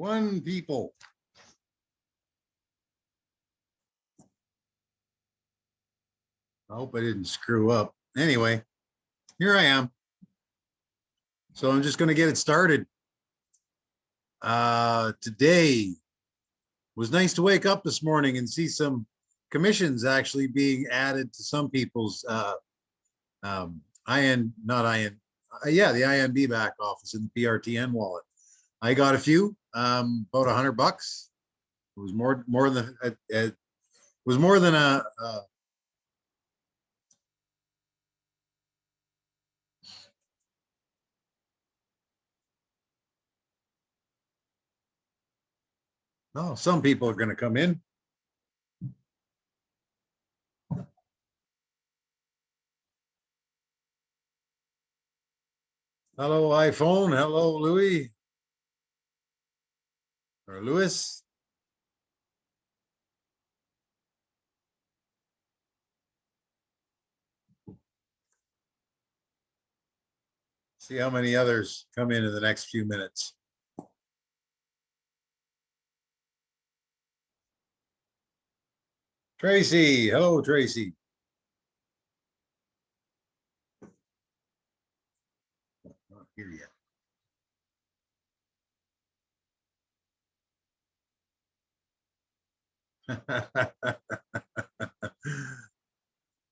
One people. I hope I didn't screw up. Anyway, here I am. So I'm just going to get it started. Today was nice to wake up this morning and see some commissions actually being added to some people's the INB back office in the PRTN wallet. I got a few, about $100. It was more than it was more than a no, some people are going to come in. Hello, iPhone. Hello, Louis. Or Louis. See how many others come in the next few minutes. Tracy. Hello, Tracy. Not here yet.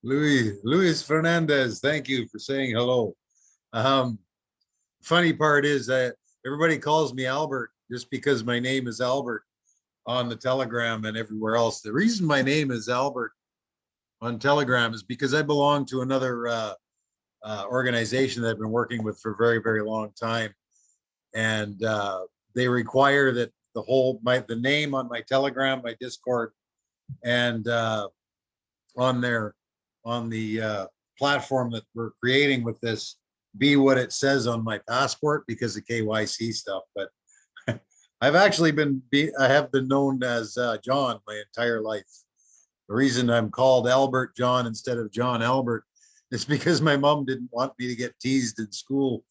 Luis Fernandez, thank you for saying hello. Funny part is that everybody calls me Albert just because my name is Albert on the Telegram and everywhere else. The reason my name is Albert on Telegram is because I belong to another organization that I've been working with for a very, very long time. And they require that the name on my Telegram, my Discord, and on the platform that we're creating with this be what it says on my passport because of KYC stuff. But I've actually I have been known as John my entire life. The reason I'm called Albert John instead of John Albert is because my mom didn't want me to get teased in school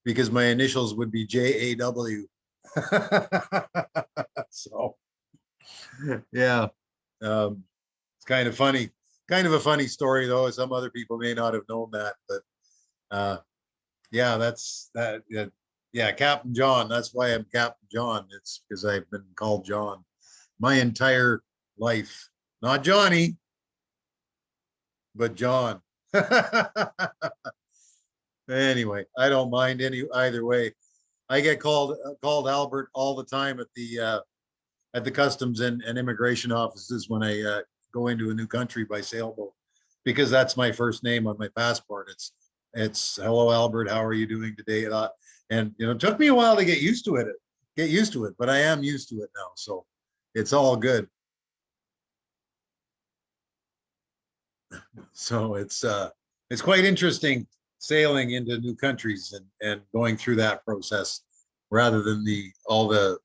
because my initials would be JAW. So, yeah, it's kind of funny. Kind of a funny story, though. Some other people may not have known that, but yeah, that's that. Yeah, Captain John. That's why I'm Captain John. It's because I've been called John my entire life. Not Johnny, but John. Anyway, I don't mind either way. I get called Albert all the time at the customs and immigration offices when I go into a new country by sailboat, because that's my first name on my passport. It's hello Albert, how are you doing today? And it took me a while to get used to it, but I am used to it now, so it's all good. So it's quite interesting sailing into new countries and going through that process rather than all the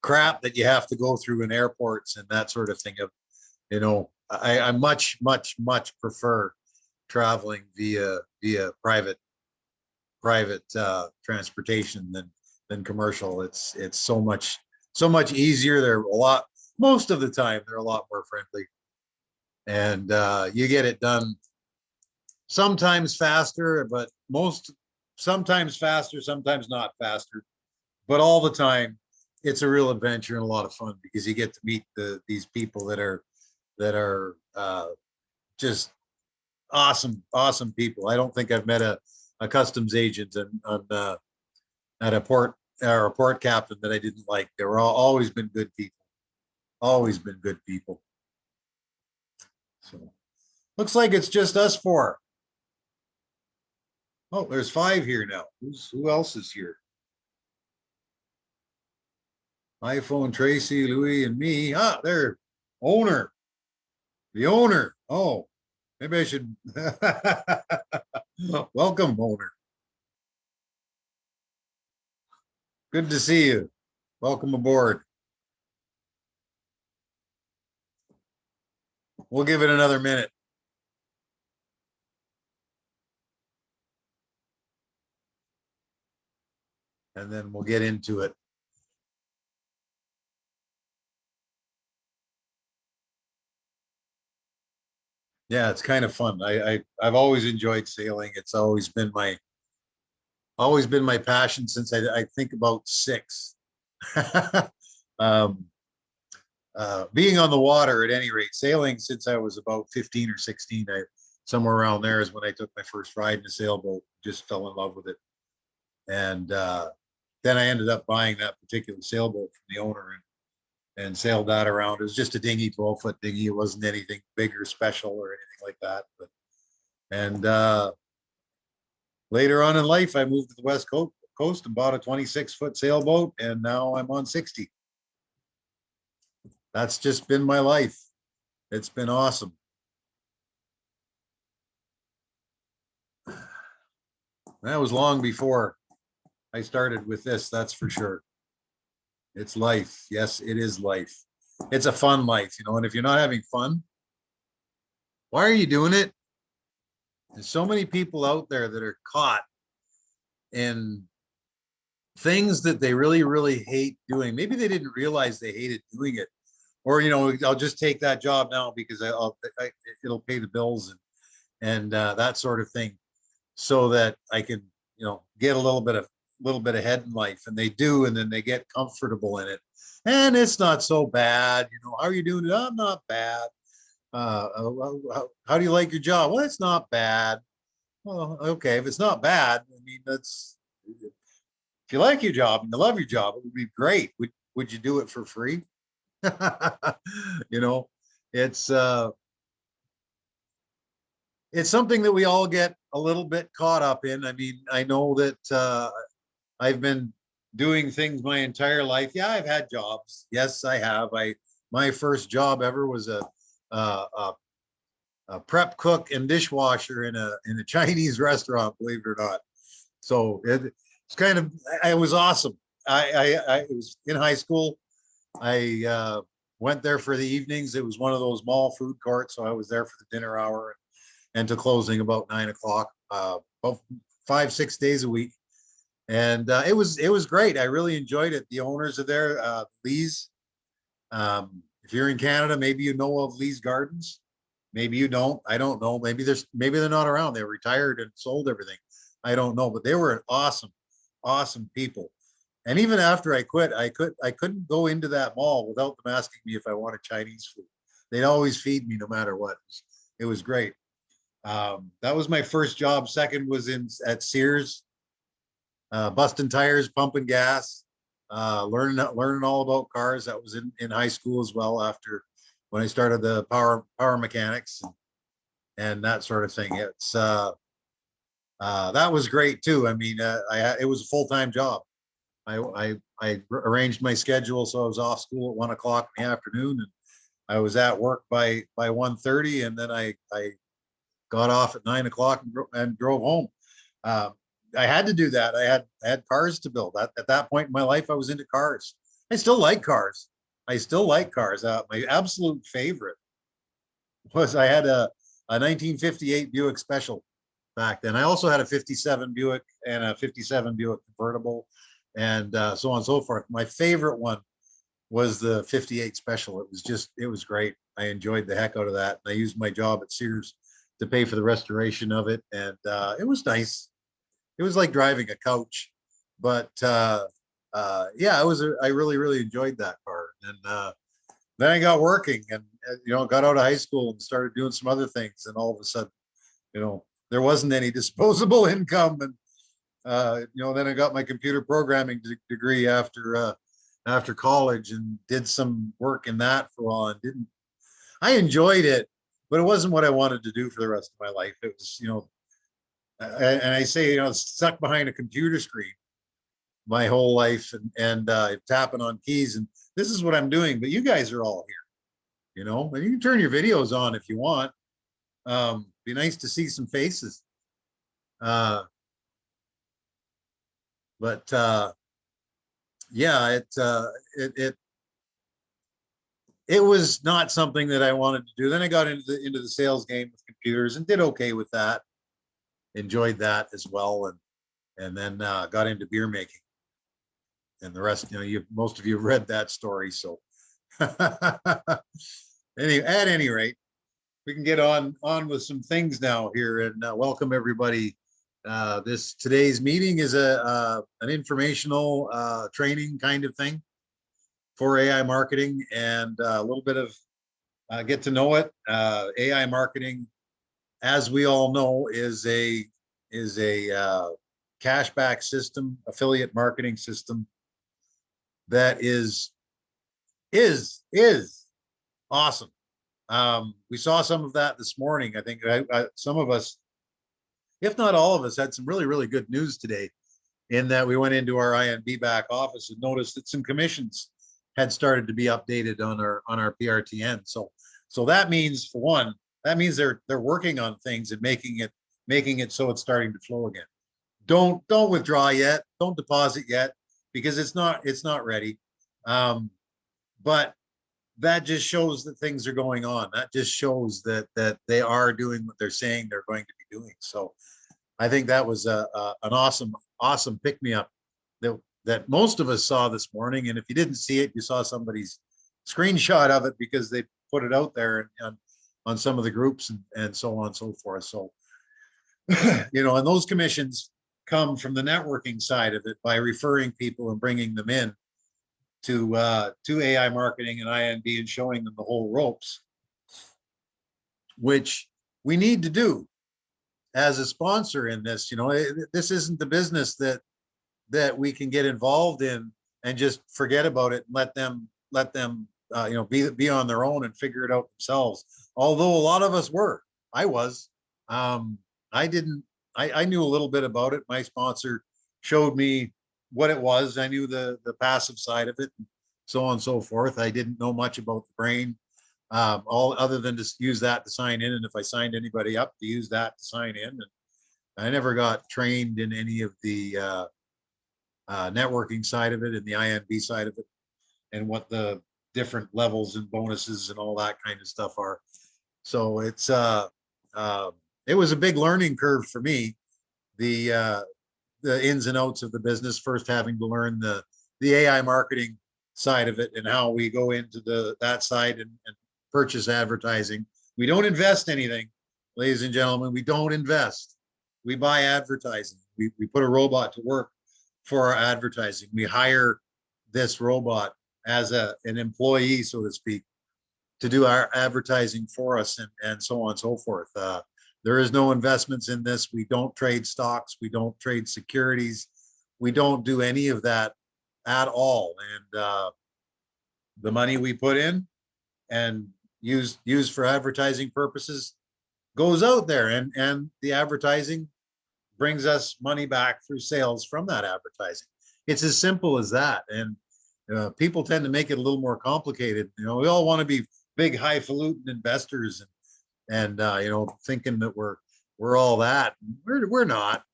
crap that you have to go through in airports and that sort of thing. I much prefer traveling via private transportation than commercial. It's so much easier. Most of the time they're a lot more friendly, and you get it done sometimes faster, but sometimes faster, sometimes not faster, but all the time it's a real adventure and a lot of fun because you get to meet these people that are just awesome people. I don't think I've met a customs agent at a port or a port captain that I didn't like. They were always been good people. Always been good people. So looks like it's just us four. Oh, there's 5 here now. Who else is here? iPhone, Tracy, Louis, and me. There, owner. The owner. Oh, maybe I should. Welcome, owner. Good to see you. Welcome aboard. We'll give it another minute. and then we'll get into it. Yeah, it's kind of fun. I've always enjoyed sailing. It's always been my passion since I think about 6. um, Being on the water at any rate, sailing since I was about 15 or 16, somewhere around there is when I took my first ride in a sailboat, just fell in love with it. And then I ended up buying that particular sailboat from the owner and sailed that around. It was just a dinghy, 12-foot dinghy. It wasn't anything big or special or anything like that. But and later on in life, I moved to the West Coast and bought a 26-foot sailboat, and now I'm on 60. That's just been my life. It's been awesome. That was long before I started with this, that's for sure. It's life. Yes, it is life. It's a fun life, and if you're not having fun, why are you doing it? There's so many people out there that are caught in things that they really, really hate doing. Maybe they didn't realize they hated doing it. Or, I'll just take that job now because it'll pay the bills and that sort of thing, so that I can, get a little bit ahead in life. And they do, and then they get comfortable in it. And it's not so bad. How are you doing? I'm not bad. How do you like your job? Well, it's not bad. Well, okay, if it's not bad, I mean, if you like your job and you love your job, it would be great. Would you do it for free? you know, it's it's something that we all get a little bit caught up in. I mean, I know that I've been doing things my entire life. Yeah, I've had jobs. Yes, I have. My first job ever was a, a prep cook and dishwasher in a Chinese restaurant, believe it or not. So it's kind of, it was awesome. I it was in high school. I went there for the evenings. It was one of those mall food courts, so I was there for the dinner hour and to closing about 9 o'clock, about 5-6 days a week. And it was great. I really enjoyed it. The owners are there, Lee's. If you're in Canada, maybe you know of Lee's Gardens. Maybe you don't. I don't know. Maybe they're not around. They retired and sold everything. I don't know, but they were an awesome, awesome people. And even after I quit, I couldn't go into that mall without them asking me if I wanted Chinese food. They'd always feed me no matter what. It was great. That was my first job. Second was at Sears, busting tires, pumping gas, learning all about cars. That was in high school as well. After when I started the power mechanics and that sort of thing. It's that was great too. I mean, it was a full-time job. I arranged my schedule so I was off school at 1 o'clock in the afternoon, and I was at work by 1:30, and then I got off at 9 o'clock and drove home. Uh, I had to do that. I had cars to build. At that point in my life, I was into cars. I still like cars. I still like cars. My absolute favorite was I had a 1958 Buick Special back then. I also had a 57 Buick and a 57 Buick convertible, and so on and so forth. My favorite one was the 58 Special. It was great. I enjoyed the heck out of that. And I used my job at Sears to pay for the restoration of it, and it was nice. It was like driving a couch, but yeah, I really, really enjoyed that car. And then I got working, and got out of high school and started doing some other things, and all of a sudden, there wasn't any disposable income, and then I got my computer programming degree after college, and did some work in that for a while, and didn't. I enjoyed it, but it wasn't what I wanted to do for the rest of my life. It was, and I say, stuck behind a computer screen my whole life, and tapping on keys, and this is what I'm doing. But you guys are all here, and you can turn your videos on if you want. Be nice to see some faces. But yeah, it was not something that I wanted to do. Then I got into the sales game with computers and did okay with that. Enjoyed that as well, and then got into beer making. and the rest, most of you have read that story. So anyway, at any rate, we can get on with some things now here, and welcome everybody. Today's meeting is an informational training kind of thing for AI marketing, and a little bit of get to know it. AI marketing, as we all know, is a cashback system, affiliate marketing system that is awesome. We saw some of that this morning. I think some of us, if not all of us, had some really good news today, in that we went into our INB back office and noticed that some commissions had started to be updated on our PRTN. So that means, for one, that means they're working on things and making it so it's starting to flow again. Don't withdraw yet. Don't deposit yet, because it's not ready. But that just shows that things are going on. That just shows that they are doing what they're saying they're going to be doing. So I think that was an awesome pick me up that most of us saw this morning. And if you didn't see it, you saw somebody's screenshot of it, because they put it out there on some of the groups and so on and so forth. So and those commissions come from the networking side of it, by referring people and bringing them in to AI marketing and INB and showing them the whole ropes, which we need to do as a sponsor in this. This isn't the business that we can get involved in and just forget about it and let them be on their own and figure it out themselves. Although a lot of us were. I was. I knew a little bit about it. My sponsor showed me what it was. I knew the passive side of it, and so on and so forth. I didn't know much about the brain, all other than to use that to sign in. And if I signed anybody up, to use that to sign in. And I never got trained in any of the networking side of it and the INB side of it, and what the different levels and bonuses and all that kind of stuff are. So it was a big learning curve for me, the ins and outs of the business, first having to learn the AI marketing side of it and how we go into that side and purchase advertising. We don't invest anything, ladies and gentlemen. We don't invest. We buy advertising. We put a robot to work for our advertising. We hire this robot as an employee, so to speak, to do our advertising for us, and so on and so forth. There is no investments in this. We don't trade stocks. We don't trade securities. We don't do any of that at all. And the money we put in and use for advertising purposes goes out there, and the advertising brings us money back through sales from that advertising. It's as simple as that. And people tend to make it a little more complicated. We all want to be big highfalutin investors and thinking that we're all that. We're not.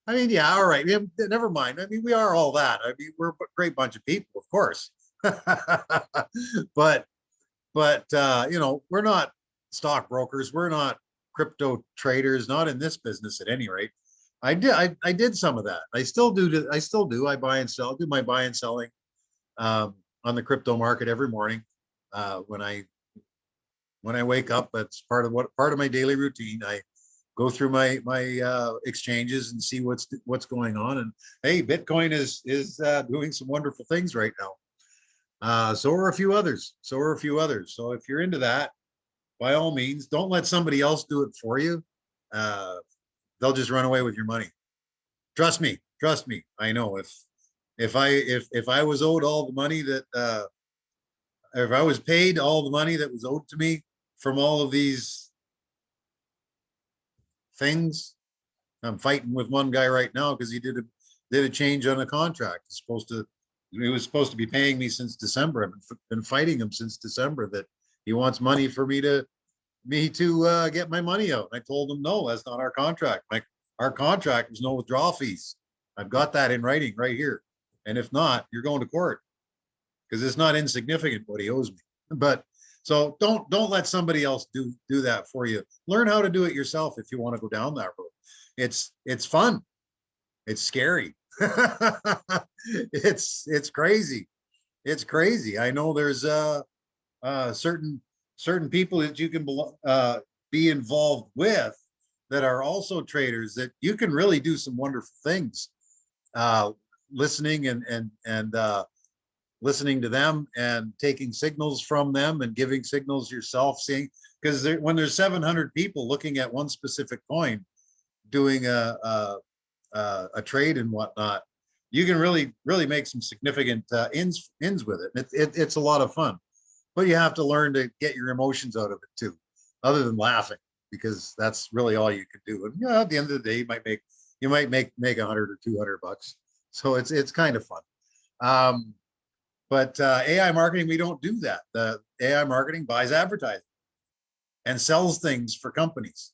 I mean, yeah, all right. Yeah, never mind. I mean, we are all that. I mean, we're a great bunch of people, of course. but we're not stockbrokers. We're not crypto traders. Not in this business, at any rate. I did some of that. I still do. I buy and sell. Do my buy and selling on the crypto market every morning when I wake up. That's part of my daily routine. I go through my exchanges and see what's going on. And hey, Bitcoin is doing some wonderful things right now. So are a few others. So if you're into that, by all means, don't let somebody else do it for you. They'll just run away with your money. Trust me. I know if I was owed all the money that if I was paid all the money that was owed to me from all of these things, I'm fighting with one guy right now because he did a change on a contract. He was supposed to be paying me since December. I've been fighting him since December that he wants money for me to get my money out. I told him, no, that's not our contract. Our contract was no withdrawal fees. I've got that in writing right here. And if not, you're going to court, because it's not insignificant what he owes me. But so don't let somebody else do that for you. Learn how to do it yourself if you want to go down that road. It's fun. It's scary. It's crazy. It's crazy. I know there's certain people that you can be involved with that are also traders that you can really do some wonderful things. Uh, listening and listening to them and taking signals from them and giving signals yourself, seeing, because when there's 700 people looking at one specific coin, doing a trade and whatnot, you can really make some significant ins with it. It's a lot of fun, but you have to learn to get your emotions out of it too, other than laughing, because that's really all you can do. And at the end of the day, you might make 100 or 200 bucks. So it's kind of fun. But AI marketing, we don't do that. The AI marketing buys advertising and sells things for companies,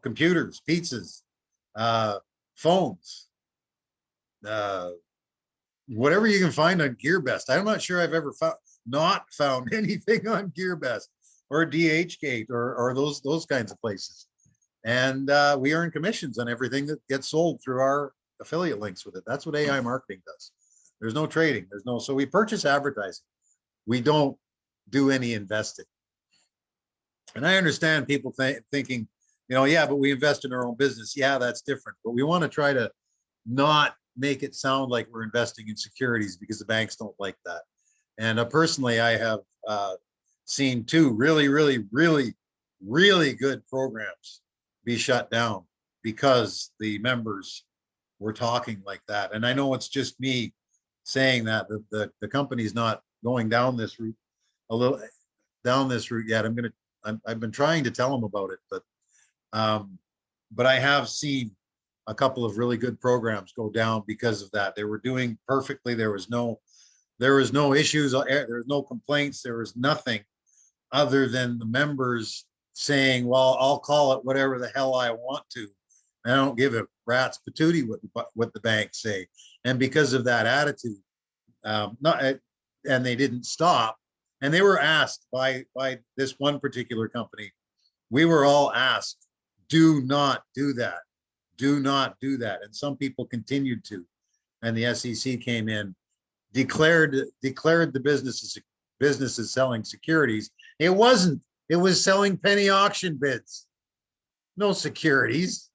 computers, pizzas, phones, uh, whatever you can find on GearBest. I'm not sure I've ever not found anything on GearBest or DHgate or those kinds of places. And we earn commissions on everything that gets sold through our affiliate links with it. That's what AI marketing does. There's no trading. So we purchase advertising. We don't do any investing. And I understand people thinking, yeah, but we invest in our own business. Yeah, that's different. But we want to try to not make it sound like we're investing in securities, because the banks don't like that. And personally, I have seen two really good programs be shut down because the members were talking like that. And I know it's just me saying that. The company's not going down this route yet. I've been trying to tell them about it, but I have seen a couple of really good programs go down because of that. They were doing perfectly. There was no issues. There was no complaints. There was nothing other than the members saying, well, I'll call it whatever the hell I want to. I don't give a rat's patootie what the banks say. And because of that attitude, and they didn't stop. And they were asked by this one particular company, we were all asked, do not do that. Do not do that. And some people continued to. And the SEC came in, declared the businesses selling securities. It wasn't. It was selling penny auction bids, no securities.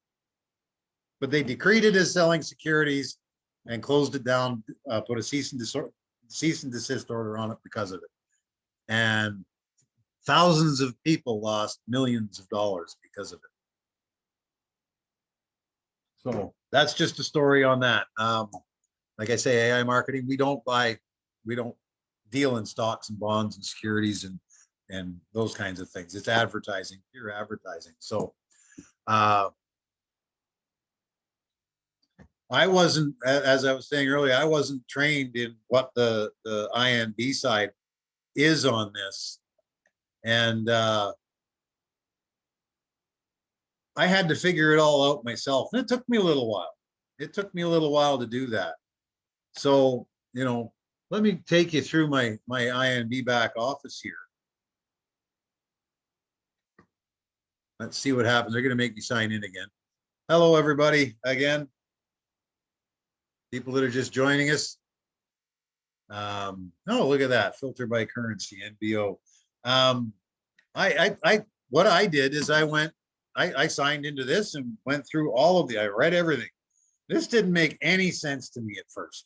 But they decreed it as selling securities and closed it down, put a cease and desist order on it because of it. And thousands of people lost millions of dollars because of it. So that's just a story on that. Like I say, AI marketing, we don't deal in stocks and bonds and securities and those kinds of things. It's advertising, pure advertising. So I wasn't, as I was saying earlier, I wasn't trained in what the INB side is on this. And I had to figure it all out myself. And it took me a little while. It took me a little while to do that. So, let me take you through my INB back office here. Let's see what happens. They're going to make me sign in again. Hello, everybody, again. People that are just joining us. Oh, look at that. Filter by currency, NBO. What I did is I signed into this and went through I read everything. This didn't make any sense to me at first.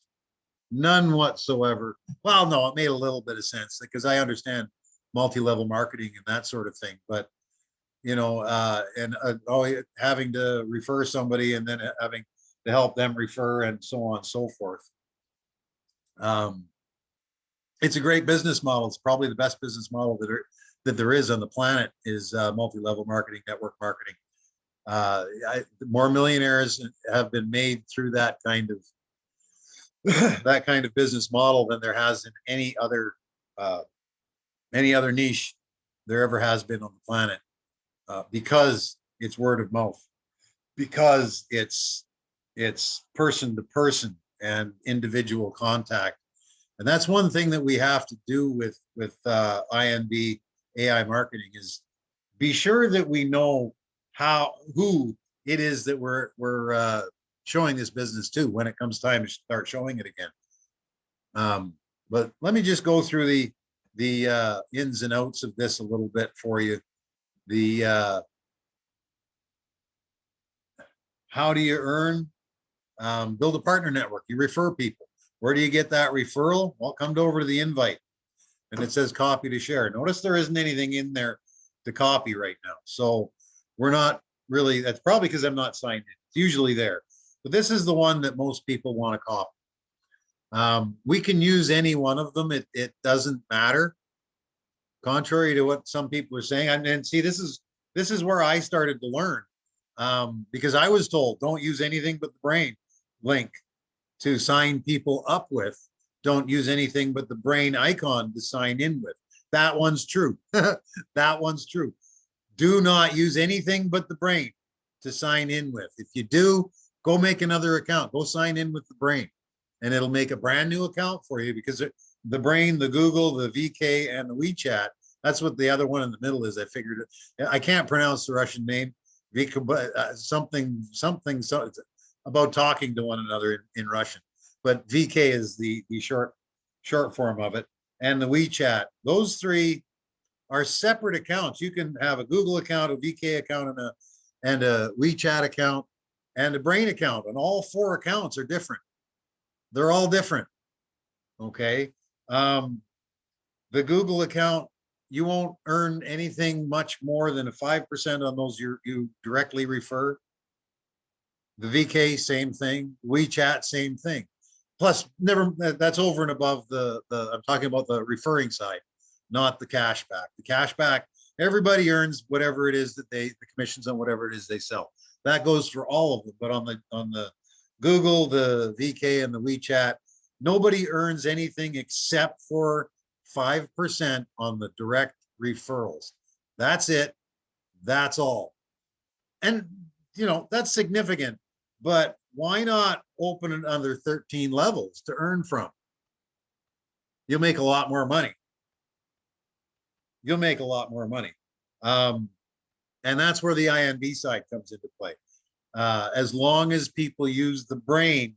None whatsoever. Well, no, it made a little bit of sense because I understand multi-level marketing and that sort of thing. But, having to refer somebody and then having to help them refer and so on and so forth. It's a great business model. It's probably the best business model that there is on the planet is multi-level marketing, network marketing. More millionaires have been made through that kind of business model than there has in any other niche there ever has been on the planet, because it's word of mouth, because it's person to person and individual contact. And that's one thing that we have to do with INB AI marketing is be sure that we know who it is that we're showing this business too when it comes time to start showing it again. But let me just go through the ins and outs of this a little bit for you. The how do you earn? Build a partner network. You refer people. Where do you get that referral? Well, come over to the invite, and it says copy to share. Notice there isn't anything in there to copy right now. So we're not really, that's probably because I'm not signed in. It's usually there. But this is the one that most people want to copy. We can use any one of them. It doesn't matter. Contrary to what some people are saying. And see, this is where I started to learn. Because I was told, don't use anything but the brain link to sign people up with. Don't use anything but the brain icon to sign in with. That one's true. That one's true. Do not use anything but the brain to sign in with. If you do, go make another account. Go sign in with the brain, and it'll make a brand new account for you, because the brain, the Google, the VK, and the WeChat, that's what the other one in the middle is. I figured it. I can't pronounce the Russian name. Something about talking to one another in Russian, but VK is the short form of it, and the WeChat. Those three are separate accounts. You can have a Google account, a VK account, and a WeChat account, and a brain account, and all four accounts are different. They're all different. Okay. The Google account, you won't earn anything much more than a 5% on those you directly refer. The VK, same thing. WeChat, same thing. Plus, that's over and above I'm talking about the referring side, not the cashback. The cashback, everybody earns whatever it is that the commissions on whatever it is they sell. That goes for all of them. But on the Google, the VK, and the WeChat, nobody earns anything except for 5% on the direct referrals. That's it. That's all. And, that's significant, but why not open another 13 levels to earn from? You'll make a lot more money. You'll make a lot more money. And that's where the INB side comes into play. As long as people use the brain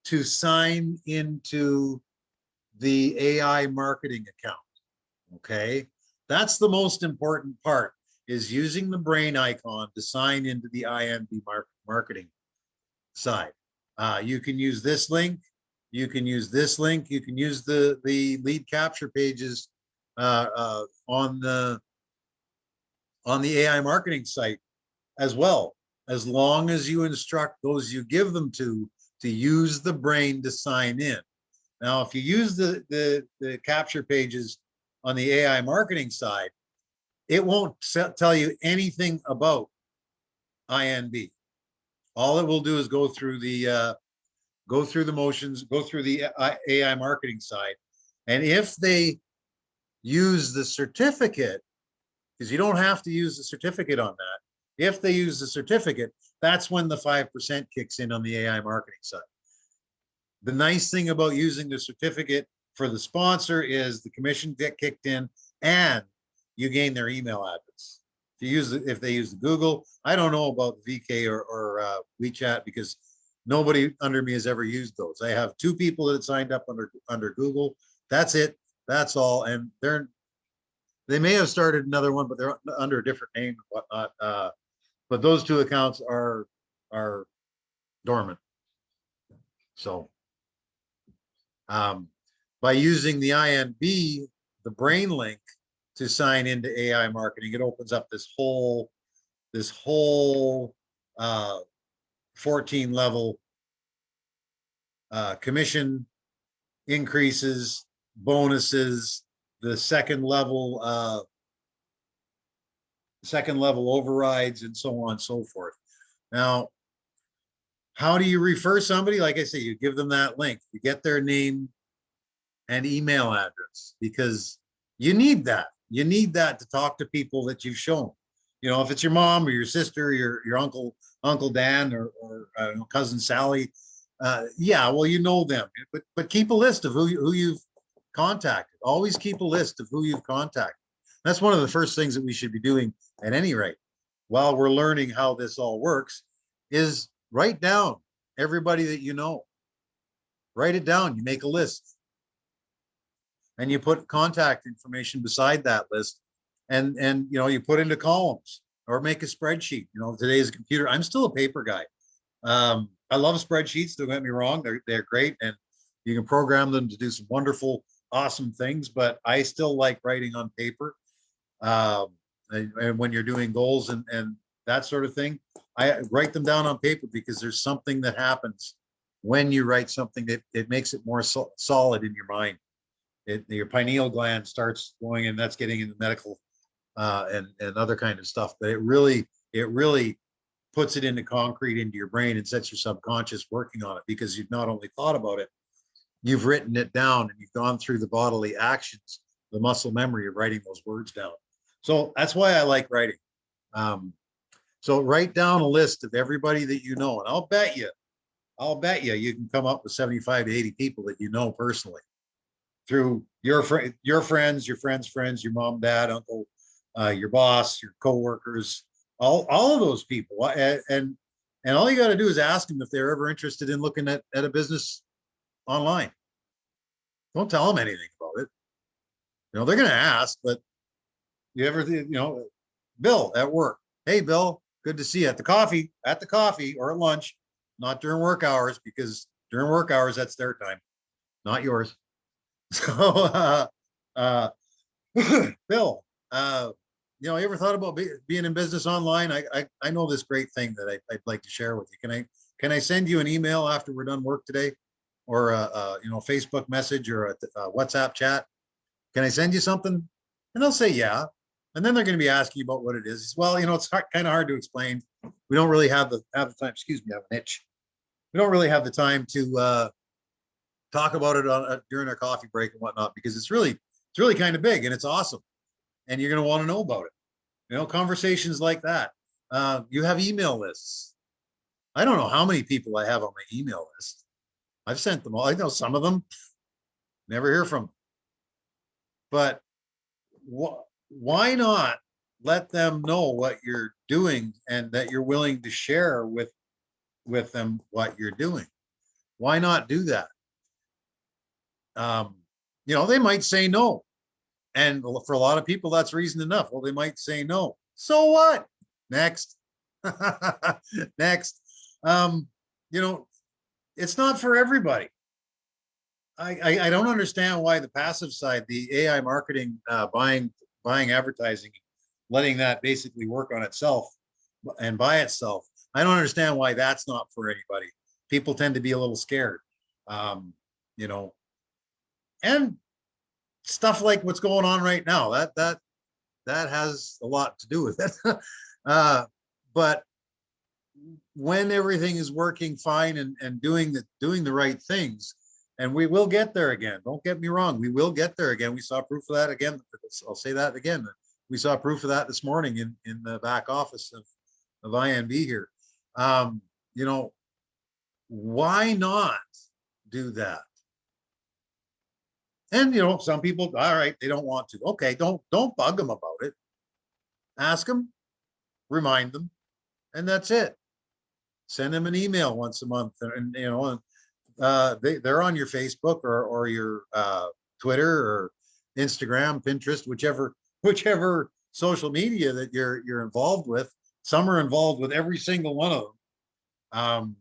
to sign into the AI marketing account. Okay. That's the most important part, is using the brain icon to sign into the INB marketing side. You can use this link. You can use this link. You can use the lead capture pages on the AI marketing site as well, as long as you instruct those you give them to use the brain to sign in. Now, if you use the capture pages on the AI marketing side, it won't tell you anything about INB. All it will do is go through the motions, go through the AI marketing side, and if they use the certificate, because you don't have to use the certificate on that. If they use the certificate, that's when the 5% kicks in on the AI marketing side. The nice thing about using the certificate for the sponsor is the commission get kicked in, and you gain their email address. If they use the Google, I don't know about VK or WeChat, because nobody under me has ever used those. I have 2 people that signed up under Google. That's it. That's all. And they may have started another one, but they're under a different name and whatnot. But those 2 accounts are dormant. So by using the INB, the brain link, to sign into AI marketing, it opens up this whole 14 level commission increases, bonuses, the second level overrides, and so on and so forth. Now, how do you refer somebody? Like I say, you give them that link, you get their name and email address, because you need that. You need that to talk to people that you've shown. If it's your mom or your sister, your uncle Dan, or cousin Sally, yeah, well, them. But keep a list of who you've contacted. Always keep a list of who you've contacted. That's one of the first things that we should be doing at any rate, while we're learning how this all works, is write down everybody that you know. Write it down. You make a list and you put contact information beside that list, and you know, you put into columns or make a spreadsheet. You know, today's computer, I'm still a paper guy. I love spreadsheets, don't get me wrong, they're great, and you can program them to do some wonderful, awesome things, but I still like writing on paper. And when you're doing goals and that sort of thing, I write them down on paper because there's something that happens when you write something that it makes it more solid in your mind. Your pineal gland starts going, and that's getting into medical and other kind of stuff. But it really puts it into concrete into your brain and sets your subconscious working on it, because you've not only thought about it, you've written it down and you've gone through the bodily actions, the muscle memory of writing those words down. So that's why I like writing. So write down a list of everybody that you know, and I'll bet you can come up with 75 to 80 people that you know personally through your friends, your friends' friends, your mom, dad, uncle, your boss, your coworkers, all of those people. And all you got to do is ask them if they're ever interested in looking at a business online. Don't tell them anything about it. You know, they're going to ask, but you ever, you know, Bill at work. Hey, Bill, good to see you at the coffee or at lunch, not during work hours, because during work hours, that's their time, not yours. So, Bill, you know, you ever thought about being in business online? I know this great thing that I'd like to share with you. Can I send you an email after we're done work today, or you know, Facebook message or a WhatsApp chat? Can I send you something? And they'll say yeah, and then they're going to be asking you about what it is. Well, you know, it's kind of hard to explain. We don't really have the time. Excuse me, I have an itch. We don't really have the time to talk about it during our coffee break and whatnot, because it's really kind of big and it's awesome, and you're going to want to know about it. You know, conversations like that. You have email lists. I don't know how many people I have on my email list. I've sent them all. I know some of them, never hear from them. But why not let them know what you're doing and that you're willing to share with them what you're doing? Why not do that? You know, they might say no. And for a lot of people, that's reason enough. Well, they might say no. So what? Next. Next. You know, it's not for everybody. I don't understand why the passive side, the AI marketing, buying advertising, letting that basically work on itself and by itself. I don't understand why that's not for anybody. People tend to be a little scared, you know, and stuff like what's going on right now, that has a lot to do with it. But when everything is working fine and doing the right things, and we will get there again. Don't get me wrong, we will get there again. We saw proof of that again. I'll say that again. We saw proof of that this morning in the back office of INB here. You know, why not do that? And you know, some people, all right, they don't want to. Okay, don't bug them about it. Ask them, remind them, and that's it. Send them an email once a month, and you know, they're on your Facebook or your Twitter or Instagram, Pinterest, whichever social media that you're involved with. Some are involved with every single one of them.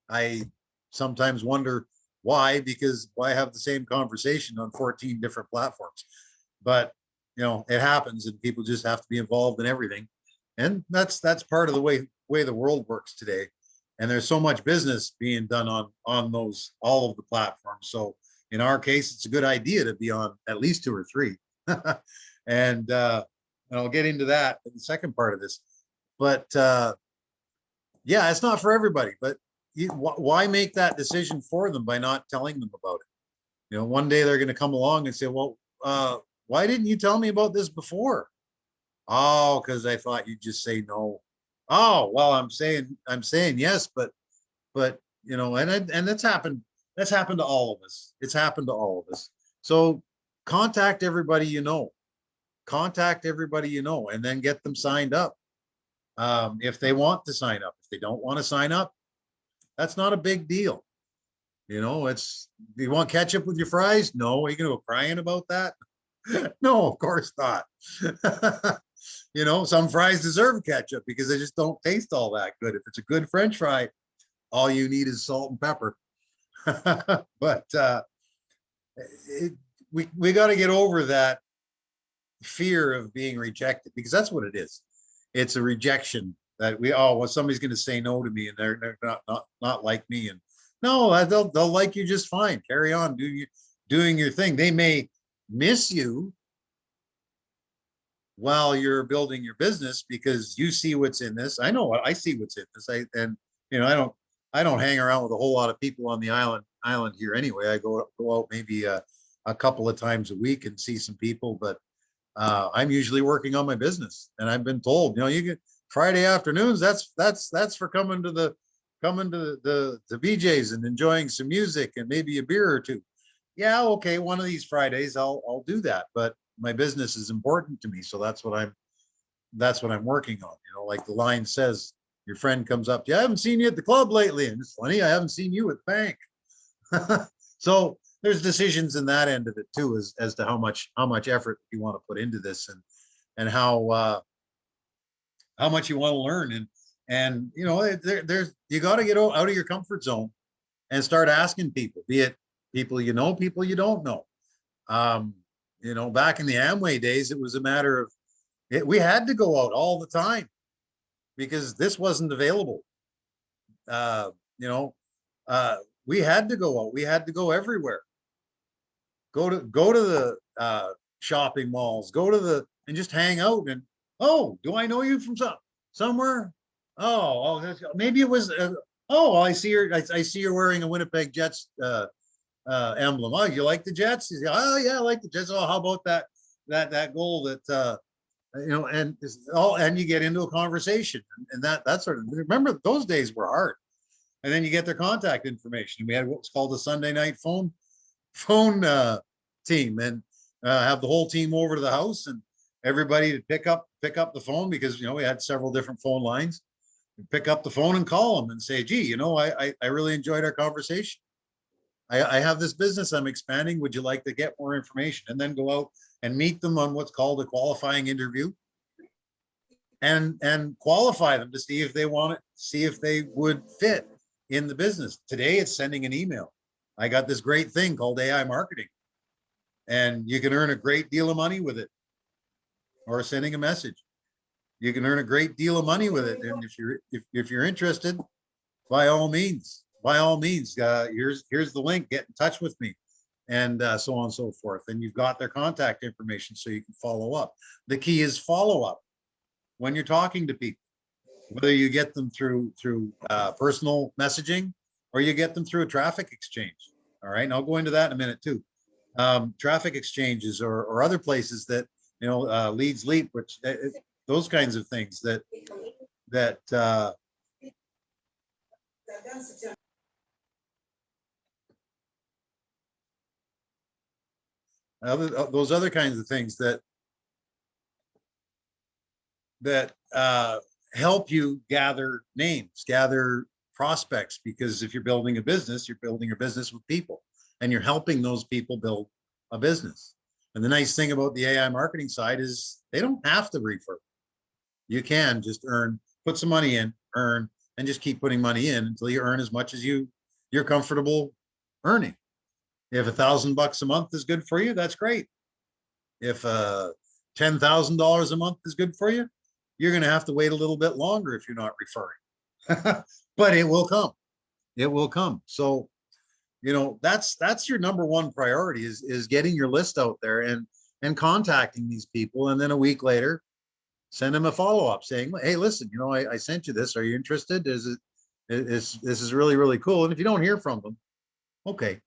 I sometimes wonder why, because why have the same conversation on 14 different platforms? But you know, it happens, and people just have to be involved in everything, and that's part of the way the world works today. And there's so much business being done on those, all of the platforms. So in our case, it's a good idea to be on at least 2 or 3. And I'll get into that in the second part of this. But yeah, it's not for everybody. But why make that decision for them by not telling them about it? You know, one day they're going to come along and say, well, why didn't you tell me about this before? Oh, because I thought you'd just say no. Oh, well, I'm saying yes, but you know, and that's happened to all of us. It's happened to all of us. So contact everybody you know. Contact everybody you know, and then get them signed up. If they want to sign up. If they don't want to sign up, That's not a big deal. You know, it's, do you want ketchup with your fries? No. Are you going to go crying about that? No, of course not. You know, some fries deserve ketchup because they just don't taste all that good. If it's a good French fry, all you need is salt and pepper. But it, we got to get over that fear of being rejected, because that's what it is. It's a rejection that well, somebody's going to say no to me, and they're not like me. And no, they'll like you just fine. Carry on, doing your thing. They may miss you while you're building your business because you see what's in this. I know what I see what's in this. And you know, I don't hang around with a whole lot of people on the island here anyway. I go out maybe a couple of times a week and see some people, but I'm usually working on my business. And I've been told, you know, you get Friday afternoons, that's for coming to the BJ's and enjoying some music and maybe a beer or two. Yeah, okay, one of these Fridays I'll do that, but my business is important to me, so that's what I'm working on. You know, like the line says, your friend comes up, yeah, I haven't seen you at the club lately, and it's funny, I haven't seen you at the bank. So there's decisions in that end of it too, as to how much effort you want to put into this, and how much you want to learn, and you know, there's you got to get out of your comfort zone and start asking people, be it people you know, people you don't know. You know, back in the Amway days, it was a matter of we had to go out all the time because this wasn't available. You know, we had to go out. We had to go everywhere. Go to the shopping malls. And just hang out. And oh, do I know you from somewhere? Oh, maybe it was. Oh, I see I see you're wearing a Winnipeg Jets emblem. Oh, you like the Jets? Oh yeah, I like the Jets. Oh, how about that goal that you know, and you get into a conversation, and that sort of, remember those days were hard. And then you get their contact information. We had what's called a Sunday night phone team, and have the whole team over to the house, and everybody to pick up the phone, because you know we had several different phone lines. Pick up the phone and call them and say, gee, you know, I really enjoyed our conversation. I have this business I'm expanding. Would you like to get more information? And then go out and meet them on what's called a qualifying interview, and qualify them to see if they want it, see if they would fit in the business. Today it's sending an email. I got this great thing called AI marketing, and you can earn a great deal of money with it. Or sending a message. You can earn a great deal of money with it. And if you're interested, by all means, here's the link, get in touch with me, and so on and so forth. And you've got their contact information so you can follow up. The key is follow up when you're talking to people, whether you get them through personal messaging or you get them through a traffic exchange. All right, and I'll go into that in a minute too. Traffic exchanges or other places that, you know, leads leap, which those kinds of things that those other kinds of things that help you gather names, gather prospects, because if you're building a business, you're building a business with people, and you're helping those people build a business. And the nice thing about the AI marketing side is they don't have to refer. You can just put some money in, earn, and just keep putting money in until you earn as much as you're comfortable earning. If $1,000 a month is good for you, that's great. If $10,000 a month is good for you, you're going to have to wait a little bit longer if you're not referring. But it will come. It will come. So, you know, that's your number one priority is getting your list out there and contacting these people. And then a week later, send them a follow-up saying, hey, listen, you know, I sent you this. Are you interested? This is really, really cool. And if you don't hear from them, okay,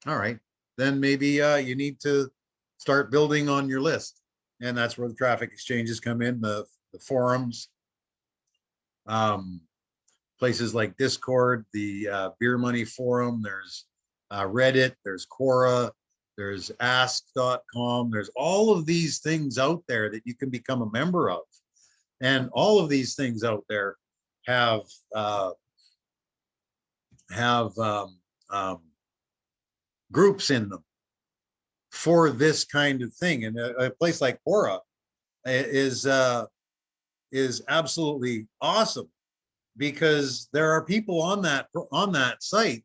all right, then maybe you need to start building on your list. And that's where the traffic exchanges come in, the forums, places like Discord, the Beer Money Forum, there's Reddit, there's Quora, there's ask.com. There's all of these things out there that you can become a member of. And all of these things out there have have um, groups in them for this kind of thing. And a place like Quora is absolutely awesome, because there are people on that site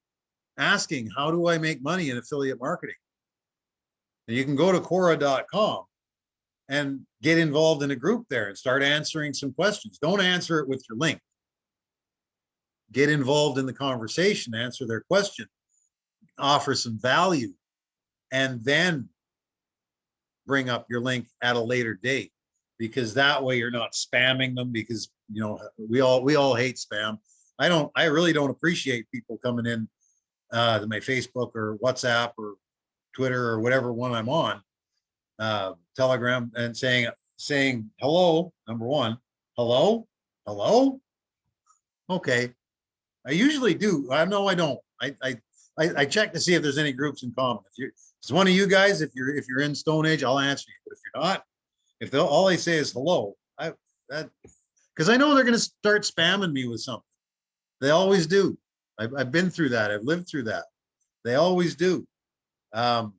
asking, how do I make money in affiliate marketing? And you can go to Quora.com and get involved in a group there and start answering some questions. Don't answer it with your link. Get involved in the conversation, answer their question, offer some value, and then bring up your link at a later date, because that way you're not spamming them, because we all hate spam. I really don't appreciate people coming in to my Facebook or WhatsApp or Twitter or whatever one I'm on, Telegram, and saying hello. Number one, hello. Okay, I usually do. I know I don't. I check to see if there's any groups in common. If it's one of you guys, if you're in Stone Age, I'll answer you. But if you're not, if all they say is hello, because I know they're going to start spamming me with something. They always do. I've been through that. I've lived through that. They always do. And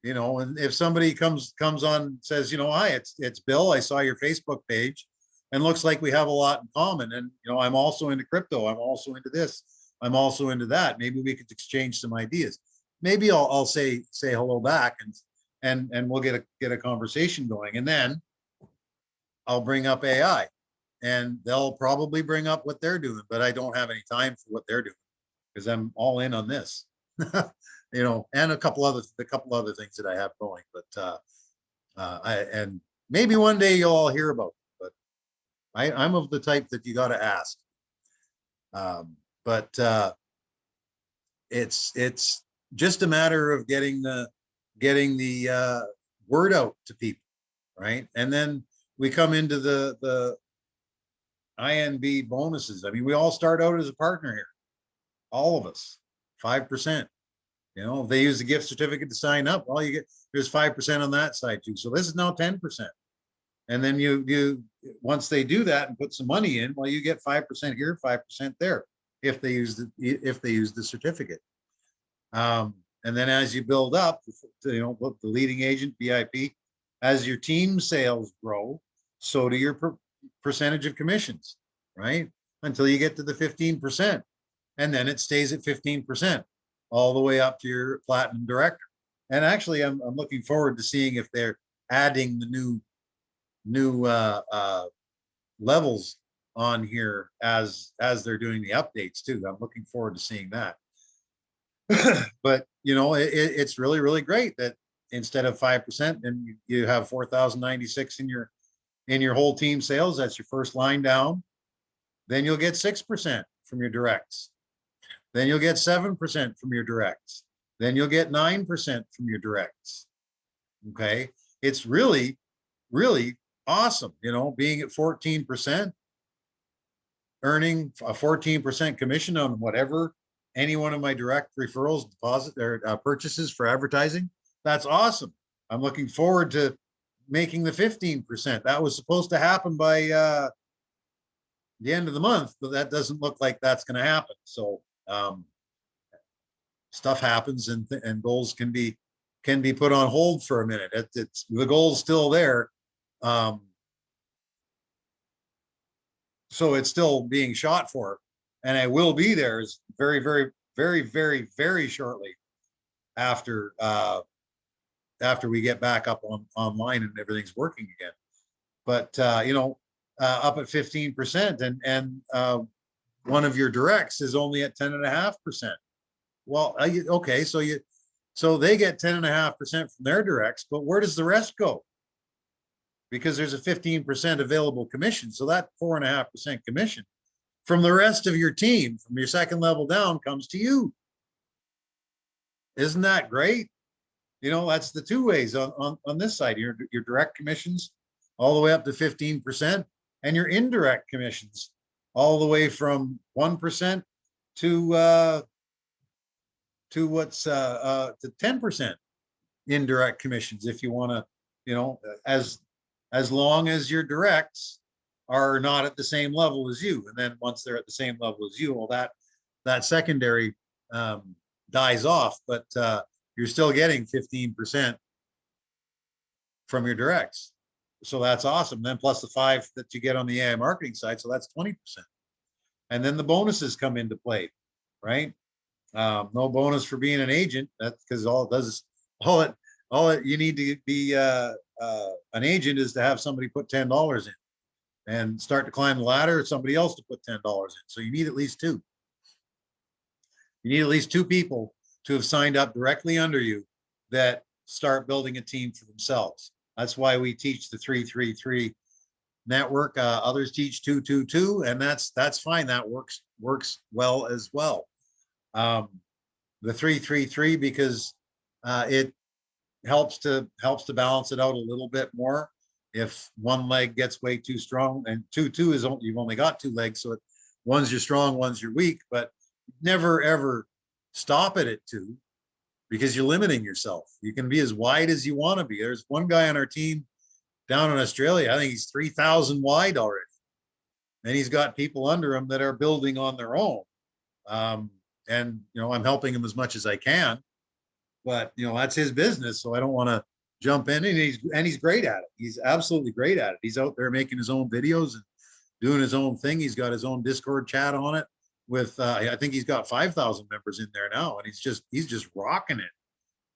if somebody comes on and says, hi, it's Bill. I saw your Facebook page, and looks like we have a lot in common. And I'm also into crypto. I'm also into this. I'm also into that. Maybe we could exchange some ideas. Maybe I'll say hello back, and we'll get a conversation going. And then I'll bring up AI, and they'll probably bring up what they're doing, but I don't have any time for what they're doing, because I'm all in on this. And a couple other things that I have going, but and maybe one day you'll all hear about it, but I'm of the type that you got to ask. But it's just a matter of getting the word out to people, right? And then we come into the INB bonuses. I mean, we all start out as a partner here, all of us, 5%. If they use the gift certificate to sign up, well, there's 5% on that side too. So this is now 10%. And then you once they do that and put some money in, well, you get 5% here, 5% there, if they use the certificate. And then as you build up, the leading agent, VIP, as your team sales grow, so do your percentage of commissions, right? Until you get to the 15%. And then it stays at 15% all the way up to your platinum director. And actually, I'm looking forward to seeing if they're adding the new levels on here as they're doing the updates too. I'm looking forward to seeing that. But it's really, really great that instead of 5%, and you have 4,096 in your whole team sales. That's your first line down. Then you'll get 6% from your directs. Then you'll get 7% from your directs. Then you'll get 9% from your directs. Okay, it's really, really awesome. Being at 14%, earning a 14% commission on whatever any one of my direct referrals, deposit or purchases for advertising. That's awesome. I'm looking forward to making the 15%. That was supposed to happen by the end of the month, but that doesn't look like that's going to happen. So stuff happens, and goals can be put on hold for a minute. It's the goal's still there. So it's still being shot for, and I will be there is very, very, very, very, very shortly after we get back up online and everything's working again. But up at 15%, and one of your directs is only at 10.5%. Well, okay, so they get 10.5% from their directs, but where does the rest go? Because there's a 15% available commission. So that 4.5% commission from the rest of your team, from your second level down, comes to you. Isn't that great? That's the two ways on this side. Your direct commissions all the way up to 15%, and your indirect commissions all the way from 1% to 10% indirect commissions, if you want to, as long as your directs are not at the same level as you. And then once they're at the same level as you, well, that that secondary dies off, but you're still getting 15% from your directs. So that's awesome. Then plus the 5 that you get on the AI marketing side. So that's 20%. And then the bonuses come into play, right? No bonus for being an agent. That's because all it does is all it you need to be an agent is to have somebody put $10 in and start to climb the ladder, somebody else to put $10 in. So you need at least 2. You need at least 2 people to have signed up directly under you that start building a team for themselves. That's why we teach the 3-3-3 network. Others teach 2-2-2, and that's fine. That works well as well. The 3-3-3 because it helps to balance it out a little bit more. If one leg gets way too strong, and 2-2 is you've only got 2 legs, so one's your strong, one's your weak, but never ever stop it at 2 because you're limiting yourself. You can be as wide as you want to be. There's one guy on our team down in Australia, I think he's 3,000 wide already, and he's got people under him that are building on their own. And I'm helping him as much as I can, but that's his business, so I don't want to jump in. And he's great at it. He's absolutely great at it. He's out there making his own videos and doing his own thing. He's got his own Discord chat on it with I think he's got 5,000 members in there now, and he's just rocking it.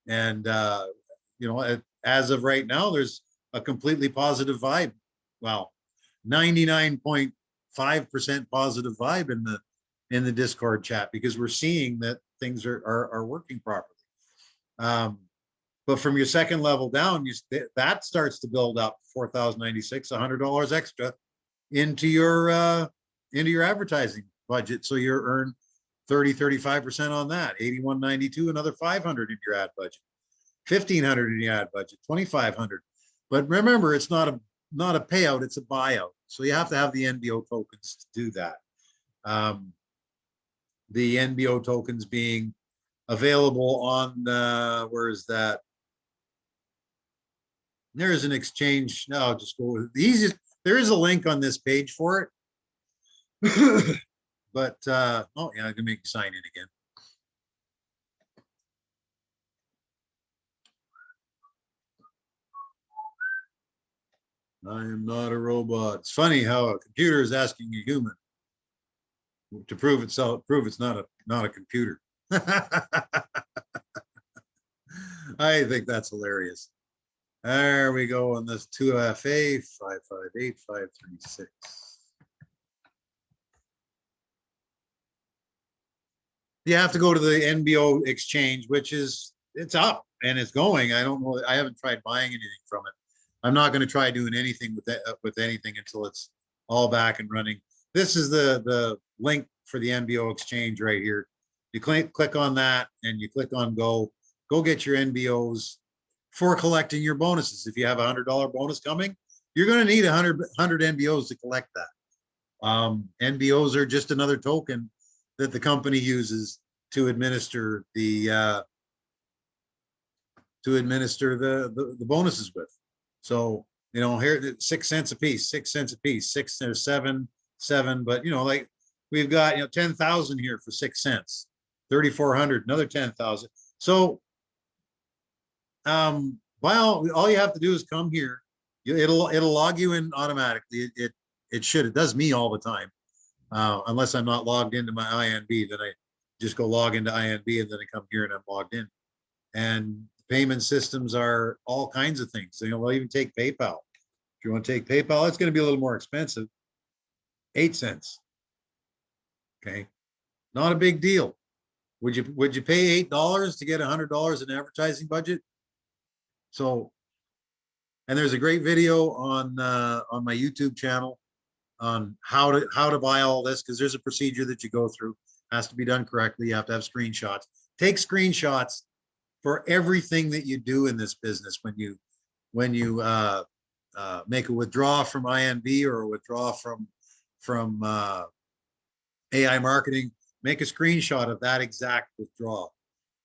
And as of right now, there's a completely positive vibe. Well, 99.5% positive vibe in the Discord chat, because we're seeing that things are working properly. But from your second level down, that starts to build up $4,096, $100 extra into your advertising budget. So you earn 35% on that, $81.92, another $500 in your ad budget, $1,500 in your ad budget, $2,500. But remember, it's not a payout, it's a buyout. So you have to have the NBO tokens to do that. The NBO tokens being available on where is that? There is an exchange. No, I'll just go with the easiest. There is a link on this page for it. But oh yeah, I can make you sign in again. I am not a robot. It's funny how a computer is asking a human to prove it's not a computer. I think that's hilarious. There we go on this 2FA 558-536. You have to go to the NBO Exchange, which it's up and it's going. I don't know. I haven't tried buying anything from it. I'm not going to try doing anything with anything until it's all back and running. This is the link for the NBO Exchange right here. You click on that and you click on go get your NBOs for collecting your bonuses. If you have a $100 bonus coming, you're going to need 100 NBOs to collect that. NBOs are just another token that the company uses to administer the bonuses with. So here 6 cents a piece, 6 cents a piece, 6 or 7, but like we've got 10,000 here for 6 cents, 3,400, another 10,000. So well, all you have to do is come here. It'll log you in automatically. It should. It does me all the time, unless I'm not logged into my INB. Then I just go log into INB and then I come here and I'm logged in. And payment systems are all kinds of things. We'll even take PayPal. If you want to take PayPal, it's going to be a little more expensive. 8 cents. Okay, not a big deal. Would you pay $8 to get $100 in advertising budget? So, and there's a great video on my YouTube channel on how to buy all this, because there's a procedure that you go through. Has to be done correctly. You have to have screenshots. Take screenshots for everything that you do in this business. When you make a withdrawal from INB or a withdrawal from AI marketing, make a screenshot of that exact withdrawal.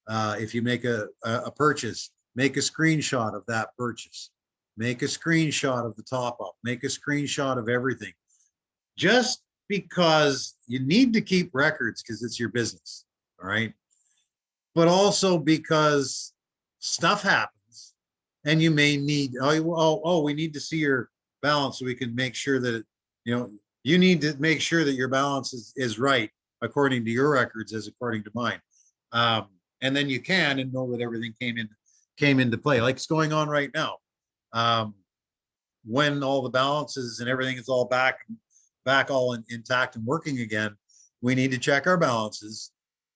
If you make a purchase, make a screenshot of that purchase. Make a screenshot of the top up. Make a screenshot of everything. Just because you need to keep records because it's your business, all right? But also because stuff happens and you may need, we need to see your balance so we can make sure that, you need to make sure that your balance is right according to your records as according to mine. And then you can and know that everything came into play like it's going on right now. When all the balances and everything is all back all intact and working again, we need to check our balances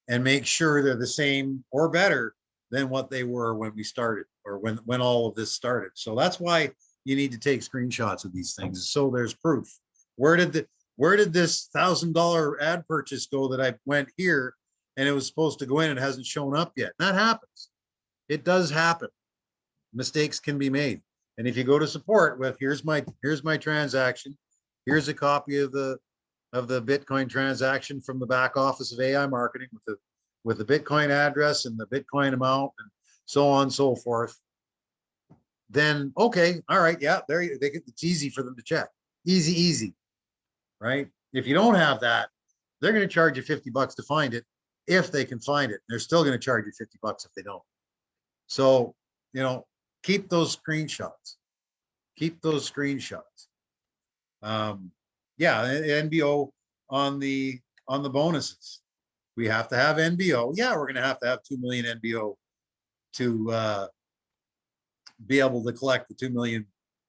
and make sure they're the same or better than what they were when we started or when all of this started. So that's why you need to take screenshots of these things so there's proof. Where did this $1,000 ad purchase go that I went here and it was supposed to go in and it hasn't shown up yet? That happens. It does happen. Mistakes can be made. And if you go to support with here's my transaction, here's a copy of the Bitcoin transaction from the back office of AI marketing with the Bitcoin address and the Bitcoin amount and so on and so forth, then okay, all right, yeah, it's easy for them to check. Easy, right? If you don't have that, they're going to charge you $50 to find it if they can find it. They're still going to charge you $50 if they don't. So, keep those screenshots. Keep those screenshots. Yeah, NBO on the bonuses. We have to have NBO. Yeah, we're going to have 2 million NBO to be able to collect the 2 million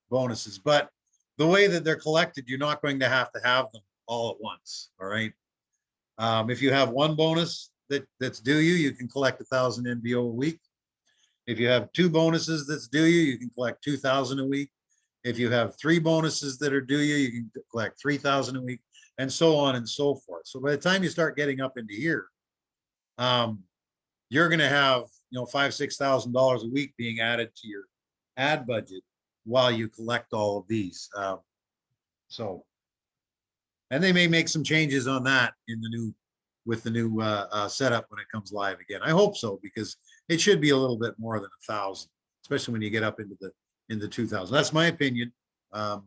bonuses. But the way that they're collected, you're not going to have them all at once. All right. If you have one bonus that's due you can collect 1,000 NBO a week. If you have two bonuses that's due you can collect 2,000 a week. If you have three bonuses that are due you can collect 3,000 a week, and so on and so forth. So by the time you start getting up into here, you're going to have $5,000-6,000 a week being added to your ad budget while you collect all of these. And they may make some changes on that with the new setup when it comes live again. I hope so, because it should be a little bit more than 1,000, especially when you get up into the 2,000. That's my opinion. Yeah,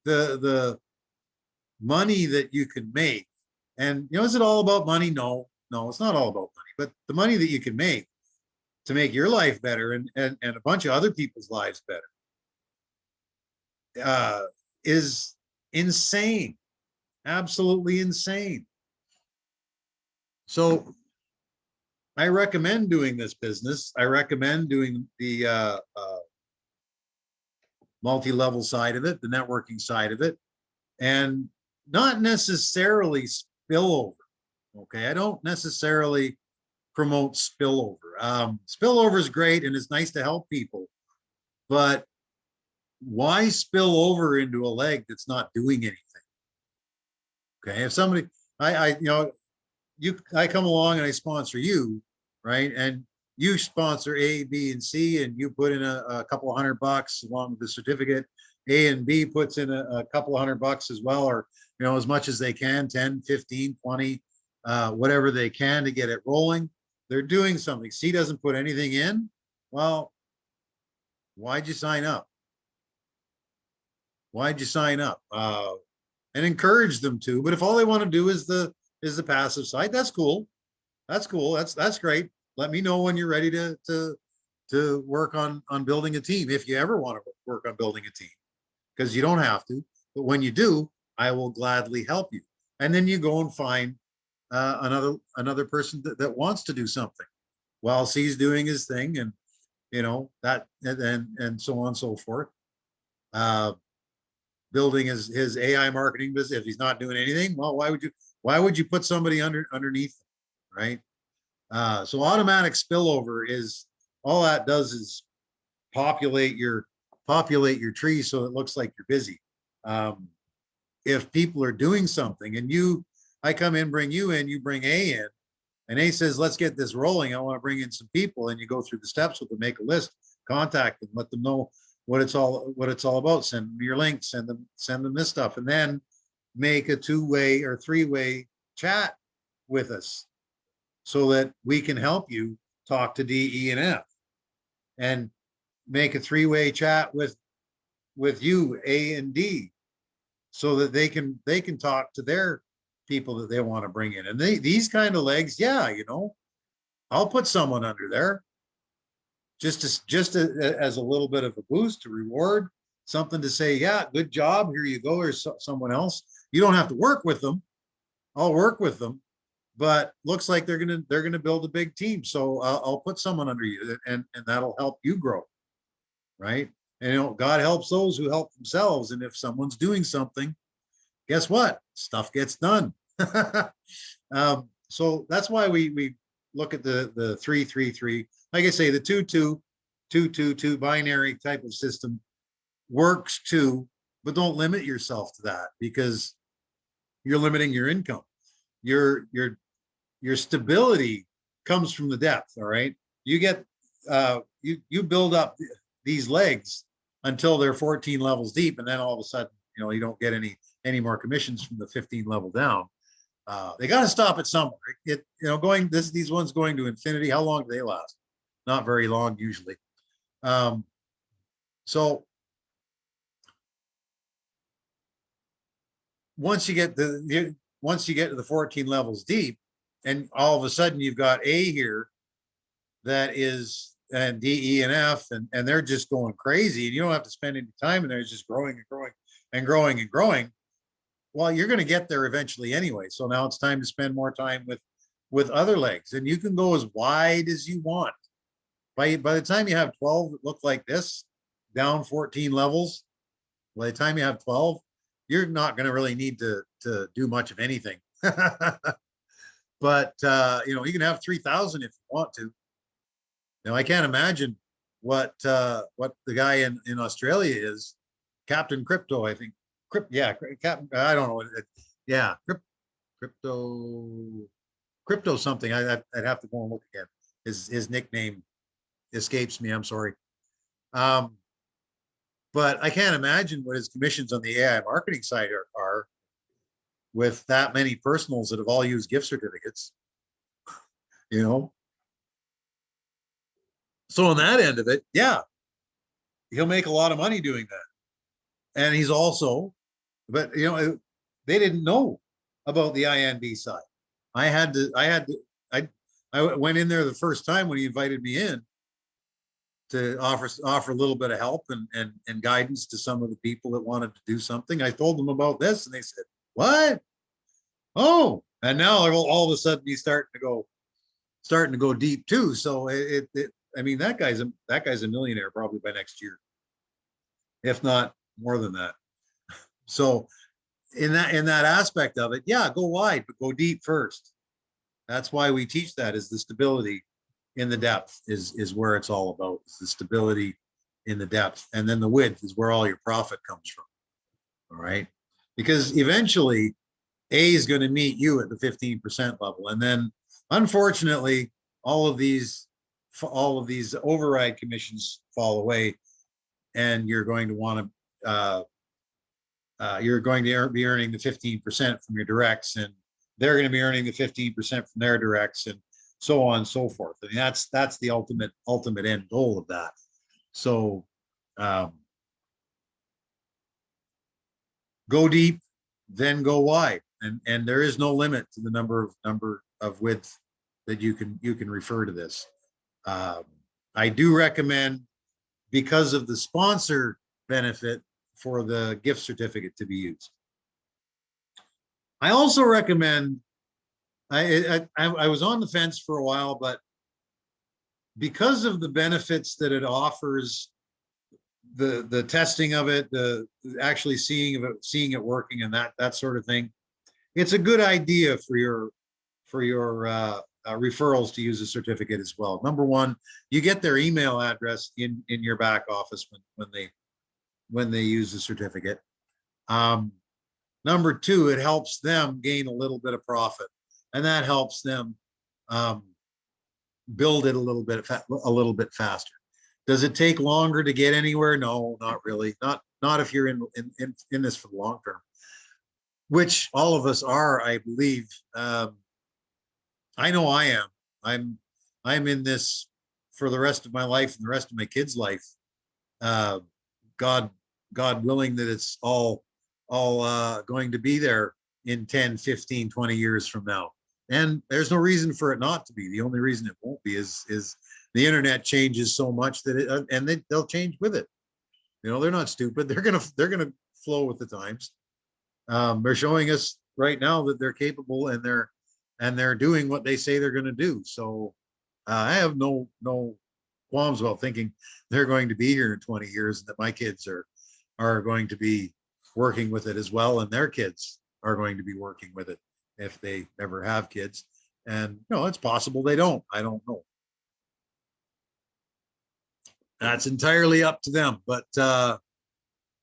the money that you can make, and is it all about money? No, it's not all about money, but the money that you can make to make your life better and a bunch of other people's lives better is insane, absolutely insane. So I recommend doing this business. I recommend doing the multi-level side of it, the networking side of it, and not necessarily spillover. Okay, I don't necessarily promote spillover. Spillover is great and it's nice to help people, but why spill over into a leg that's not doing anything? Okay, if somebody, I come along and I sponsor you, right? And you sponsor A, B, and C, and you put in a couple of $100 along with the certificate. A and B puts in a couple of $100 as well, or as much as they can, 10, 15, 20, whatever they can to get it rolling. They're doing something. C doesn't put anything in. Well, why'd you sign up? Why'd you sign up? And encourage them to. But if all they want to do is the passive side, that's cool. That's cool. That's great. Let me know when you're ready to work on building a team, if you ever want to work on building a team, because you don't have to. But when you do, I will gladly help you. And then you go and find another person that wants to do something while C's doing his thing, and that and so on and so forth. Building his AI marketing business. If he's not doing anything, well, why would you put somebody underneath him, right? So automatic spillover is all that does is populate your tree so it looks like you're busy. If people are doing something and I come in, bring you in, you bring A in, and A says, let's get this rolling. I want to bring in some people, and you go through the steps with them, make a list, contact them, let them know what it's all about. Send them your links, send them this stuff, and then make a 2-way or 3-way chat with us so that we can help you talk to D, E, and F, and make a 3-way chat with you, A and D, so that they can talk to their people that they want to bring in. And these kind of legs, yeah, I'll put someone under there as a little bit of a boost, to reward, something to say, yeah, good job, here you go, or someone else. You don't have to work with them. I'll work with them, but looks like they're gonna build a big team. So I'll put someone under you, and that'll help you grow, right? And God helps those who help themselves. And if someone's doing something, guess what? Stuff gets done. So that's why we look at the 3-3-3. Like I say, the 2-2-2-2-2 binary type of system works too, but don't limit yourself to that, because you're limiting your income. Your stability comes from the depth. All right, you get you build up these legs until they're 14 levels deep, and then all of a sudden, you don't get any more commissions from the 15 level down. They got to stop it somewhere. These ones going to infinity. How long do they last? Not very long usually. So once you get to the 14 levels deep, and all of a sudden you've got A here that is, and D, E, and F, and they're just going crazy, and you don't have to spend any time in there. It's just growing and growing and growing and growing. Well, you're going to get there eventually anyway. So now it's time to spend more time with other legs, and you can go as wide as you want. By the time you have 12 that look like this, down 14 levels, by the time you have 12, you're not going to really need to do much of anything. But you can have 3,000 if you want to. I can't imagine what the guy in Australia is, Captain Crypto, I think. Captain. I don't know. Yeah, crypto something. I'd have to go and look again. His nickname escapes me. I'm sorry. But I can't imagine what his commissions on the AI marketing side are with that many personals that have all used gift certificates. So on that end of it, yeah, he'll make a lot of money doing that. And he's also, but they didn't know about the INB side. I went in there the first time when he invited me in to offer a little bit of help and guidance to some of the people that wanted to do something. I told them about this, and they said, "What? Oh!" And now all of a sudden he's starting to go deep too. So I mean, that guy's a millionaire probably by next year, if not more than that. So in that aspect of it, yeah, go wide, but go deep first. That's why we teach that, is the stability in the depth is where it's all about. It's the stability in the depth. And then the width is where all your profit comes from. All right. Because eventually A is going to meet you at the 15% level. And then unfortunately, all of these override commissions fall away, and you're going to want to be earning the 15% from your directs, and they're going to be earning the 15% from their directs, and so on and so forth. I mean, that's the ultimate end goal of that. So go deep, then go wide, and there is no limit to the number of width that you can refer to this. I do recommend, because of the sponsor benefit, for the gift certificate to be used. I also recommend, I was on the fence for a while, but because of the benefits that it offers, the testing of it, the actually seeing it working, and that sort of thing, it's a good idea for your referrals to use a certificate as well. Number one, you get their email address in your back office when they use the certificate. Number two, it helps them gain a little bit of profit, and that helps them build it a little bit faster. Does it take longer to get anywhere? No, not really. Not if you're in this for the long term, which all of us are, I believe. I know I am. I'm in this for the rest of my life and the rest of my kids' life. God willing that it's all all going to be there in 10, 15, 20 years from now. And there's no reason for it not to be. The only reason it won't be is the internet changes so much that they'll change with it. You know, they're not stupid. They're gonna flow with the times. They're showing us right now that they're capable, and they're doing what they say they're going to do. So I have no qualms about thinking they're going to be here in 20 years, and that my kids are going to be working with it as well, and their kids are going to be working with it if they ever have kids. And no, it's possible they don't. I don't know. That's entirely up to them. But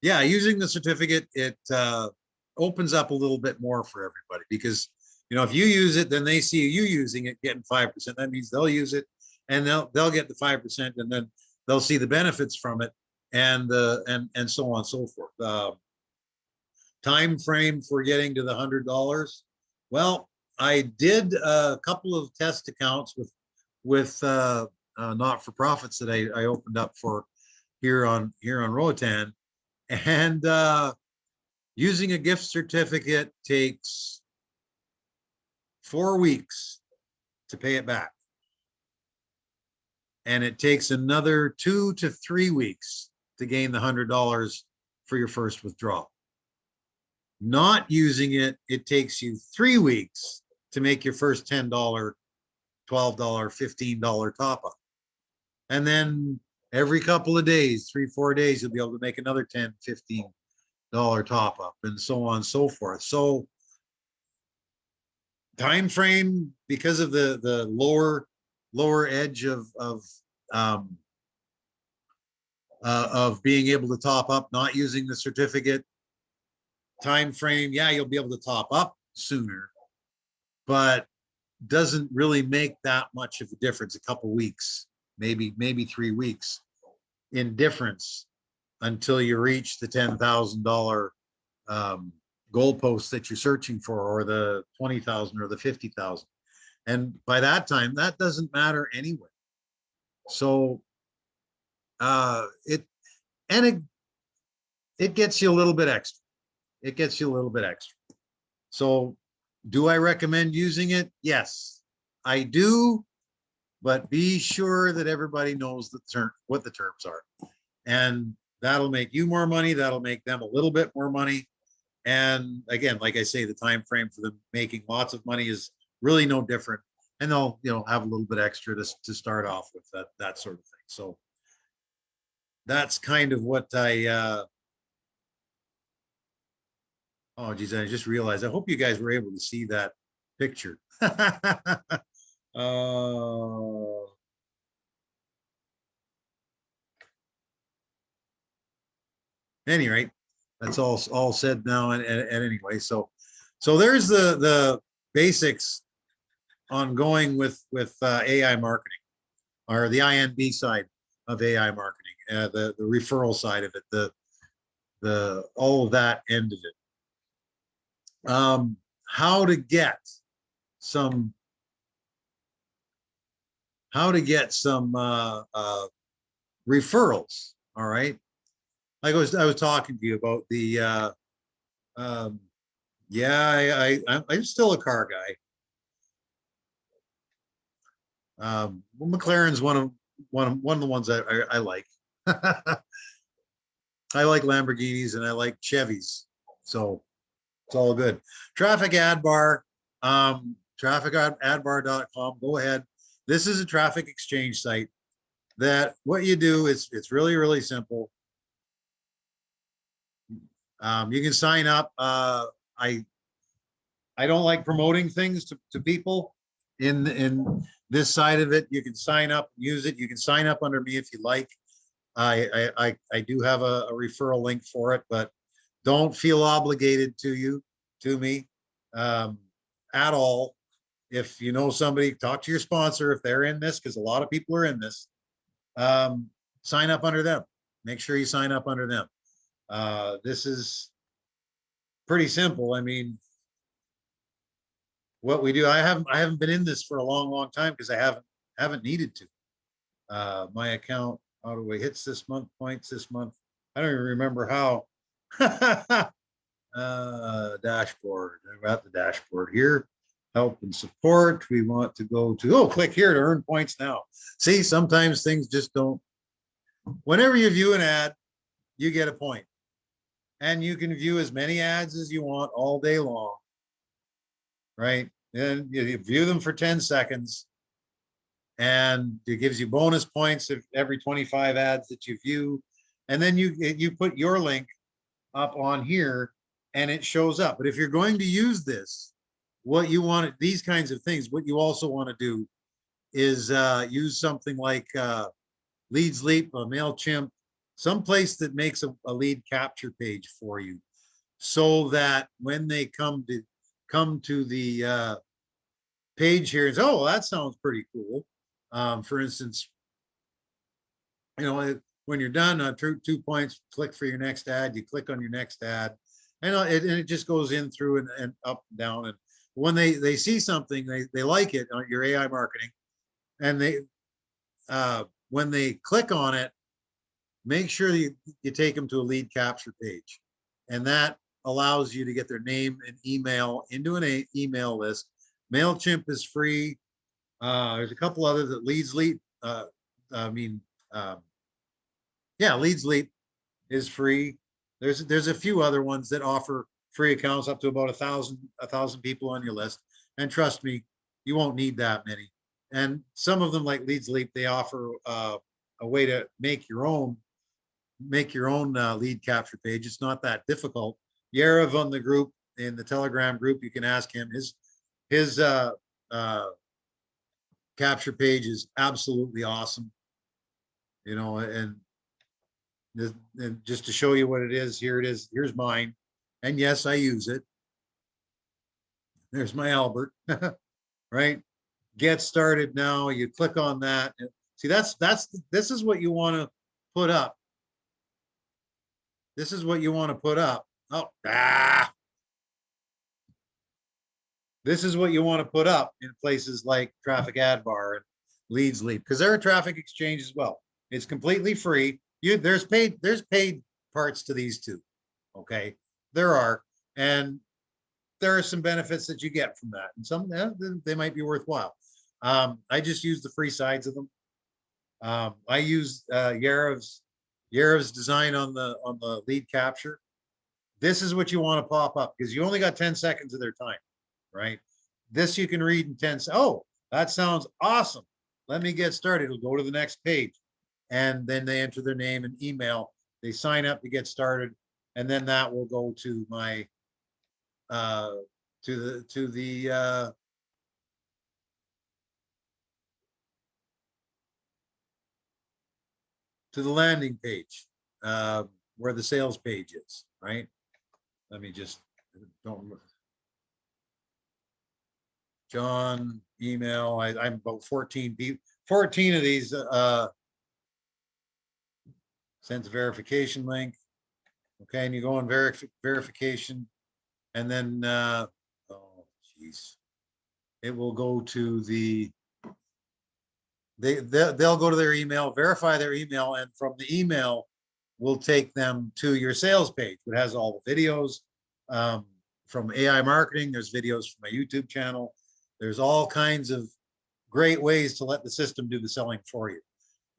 yeah, using the certificate, it opens up a little bit more for everybody, because you know, if you use it, then they see you using it, getting 5%. That means they'll use it, and they'll get the 5%, and then they'll see the benefits from it, and so on and so forth. Time frame for getting to the $100. Well, I did a couple of test accounts with not-for-profits that I opened up for here on Roatan, and using a gift certificate takes 4 weeks to pay it back, and it takes another 2 to 3 weeks to gain the $100 for your first withdrawal. Not using it, it takes you 3 weeks to make your first $10, $12, $15 top up. And then every couple of days, 3-4 days, you'll be able to make another $10, $15 top up, and so on and so forth. So time frame, because of the lower edge of being able to top up, not using the certificate, time frame, yeah, you'll be able to top up sooner, but doesn't really make that much of a difference. A couple weeks, maybe 3 weeks in difference, until you reach the $10,000 goalpost that you're searching for, or the 20,000 or the 50,000. And by that time, that doesn't matter anyway. So it gets you a little bit extra. It gets you a little bit extra. So do I recommend using it? Yes, I do. But be sure that everybody knows what the terms are. And that'll make you more money. That'll make them a little bit more money. And again, like I say, the time frame for them making lots of money is really no different. And they'll, you know, have a little bit extra to start off with, that sort of thing. So that's kind of what oh geez, I just realized, I hope you guys were able to see that picture. Any rate, that's all said now. And anyway, so there's the basics on going with AI marketing, or the INB side of AI marketing, the referral side of it, the all of that end of it. How to get some referrals. All right. I was talking to you about the yeah, I'm still a car guy. McLaren's one of the ones I like. I like Lamborghinis and I like Chevys, so it's all good. Traffic Adbar, trafficadbar.com. Go ahead. This is a traffic exchange site that what you do is, it's really simple. You can sign up. I don't like promoting things to people in this side of it. You can sign up, use it. You can sign up under me if you like. I do have a referral link for it, but don't feel obligated to me at all. If you know somebody, talk to your sponsor if they're in this, because a lot of people are in this. Sign up under them. Make sure you sign up under them. This is pretty simple. I mean, what we do, I haven't been in this for a long time, because I haven't needed to. My account, how do we hits this month, points this month? I don't even remember how. Dashboard. I've got the dashboard here. Help and support. We want to go to, oh, click here to earn points now. See, sometimes things just don't. Whenever you view an ad, you get a point. And you can view as many ads as you want all day long, right? And you view them for 10 seconds and it gives you bonus points of every 25 ads that you view. And then you put your link up on here and it shows up. But if you're going to use this, what you want, these kinds of things, what you also want to do is use something like Leads Leap, a MailChimp, someplace that makes a lead capture page for you, so that when they come to the page here, it's, oh, that sounds pretty cool. For instance, you know, when you're done, 2 points, click for your next ad. You click on your next ad, and it just goes in through and up and down. And when they see something, they like it on your AI marketing, and they when they click on it, make sure you take them to a lead capture page, and that allows you to get their name and email into an email list. MailChimp is free. There's a couple others that Leads Leap. Yeah, Leads Leap is free. There's a few other ones that offer free accounts up to about 1,000 people on your list. And trust me, you won't need that many. And some of them, like Leads Leap, they offer a way to make your own lead capture page. It's not that difficult. Yarav on the group, in the Telegram group, you can ask him. His capture page is absolutely awesome. You know, and just to show you what it is, here it is. Here's mine. And yes, I use it. There's my Albert, right? Get started now. You click on that. See, this is what you want to put up. This is what you want to put up. Oh, this is what you want to put up in places like Traffic Adbar and Leads Leap, because they're a traffic exchange as well. It's completely free. There's paid parts to these too. Okay, there are, and there are some benefits that you get from that, and some they might be worthwhile. I just use the free sides of them. I use Yarav's design on the lead capture. This is what you want to pop up, because you only got 10 seconds of their time, right? This you can read in 10 seconds. Oh, that sounds awesome. Let me get started. It'll go to the next page. And then they enter their name and email. They sign up to get started. And then that will go to my to the landing page, where the sales page is, right? Let me just don't. John, email. I'm about 14 of these. Sends a verification link. Okay, and you go on verification, and then oh geez, it will go to they'll go to their email, verify their email, and from the email will take them to your sales page. It has all the videos from AI marketing. There's videos from my YouTube channel. There's all kinds of great ways to let the system do the selling for you.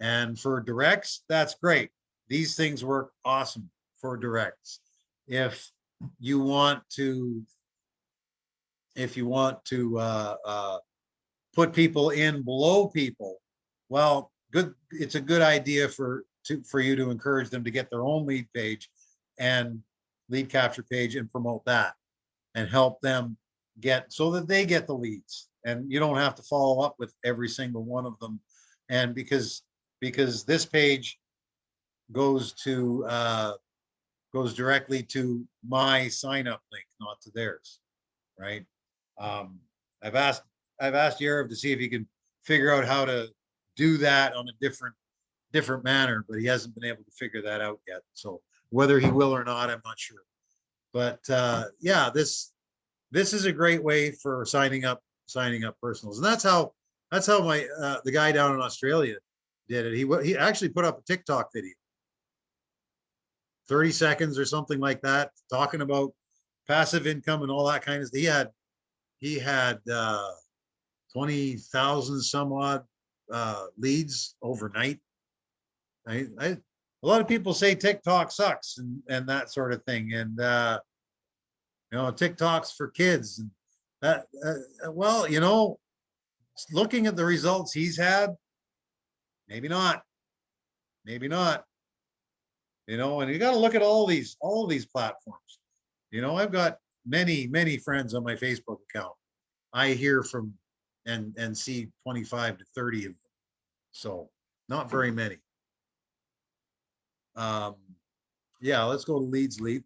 And for directs, that's great. These things work awesome for directs. If you want to put people in below people, well, good. It's a good idea for you to encourage them to get their own lead page and lead capture page and promote that and help them get so that they get the leads, and you don't have to follow up with every single one of them. And because this page goes directly to my sign up link, not to theirs, right? I've asked Yarav to see if he can figure out how to do that on a different manner, but he hasn't been able to figure that out yet. So whether he will or not, I'm not sure. But yeah, this is a great way for signing up personals, and that's how my the guy down in Australia did it. He actually put up a TikTok video, 30 seconds or something like that, talking about passive income and all that kind of stuff. He had 20,000 some odd leads overnight. A lot of people say TikTok sucks and that sort of thing. And, TikTok's for kids. And that, well, looking at the results he's had, maybe not, and you got to look at all these platforms. I've got many friends on my Facebook account. I hear from and see 25 to 30 of them. So not very many. Yeah, let's go to Leads Leap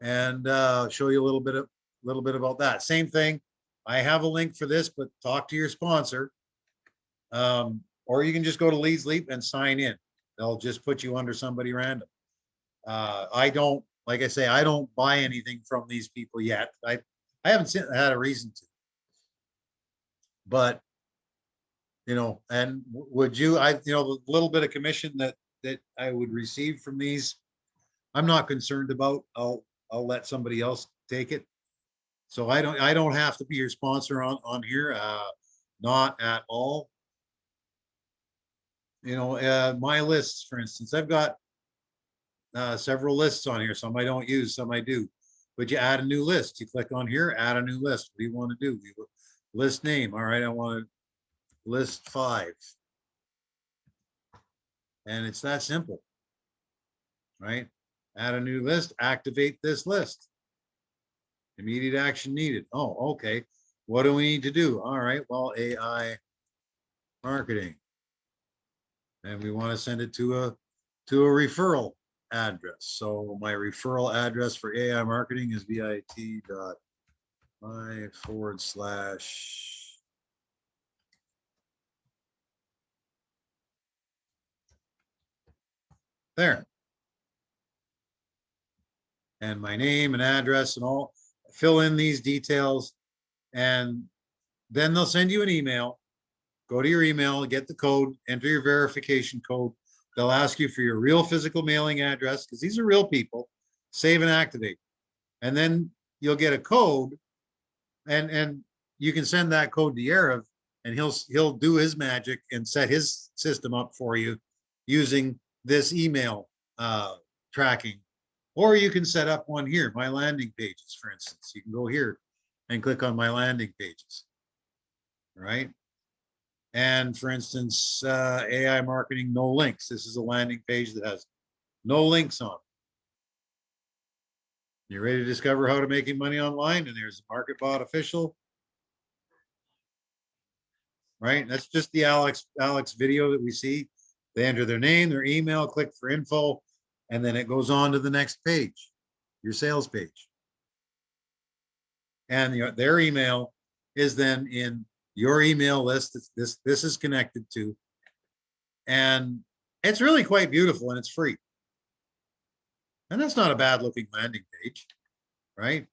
and show you a little bit about that. Same thing. I have a link for this, but talk to your sponsor. Or you can just go to Leads Leap and sign in. They'll just put you under somebody random. I don't, like I say, I don't buy anything from these people yet. I haven't had a reason to. But and would you? The little bit of commission that I would receive from these, I'm not concerned about. I'll let somebody else take it. So I don't have to be your sponsor on here. Not at all. My lists, for instance, I've got several lists on here. Some I don't use, some I do. But you add a new list. You click on here, add a new list. What do you want to do? List name. All right, I want to list 5. And it's that simple, right? Add a new list, activate this list. Immediate action needed. Oh, okay. What do we need to do? All right, well, AI marketing. And we want to send it to a referral address. So my referral address for AI marketing is bit.ly/. There. And my name and address and all. Fill in these details, and then they'll send you an email. Go to your email, get the code, enter your verification code. They'll ask you for your real physical mailing address, because these are real people. Save and activate. And then you'll get a code, and you can send that code to Yarav, and he'll do his magic and set his system up for you using this email tracking. Or you can set up one here, my landing pages, for instance. You can go here and click on my landing pages, right? And for instance, AI marketing, no links. This is a landing page that has no links on it. You're ready to discover how to make money online, and there's a MarketBot official, right? That's just the Alex video that we see. They enter their name, their email, click for info, and then it goes on to the next page, your sales page. And their email is then in your email list. This is connected to, and it's really quite beautiful, and it's free. And that's not a bad looking landing page, right?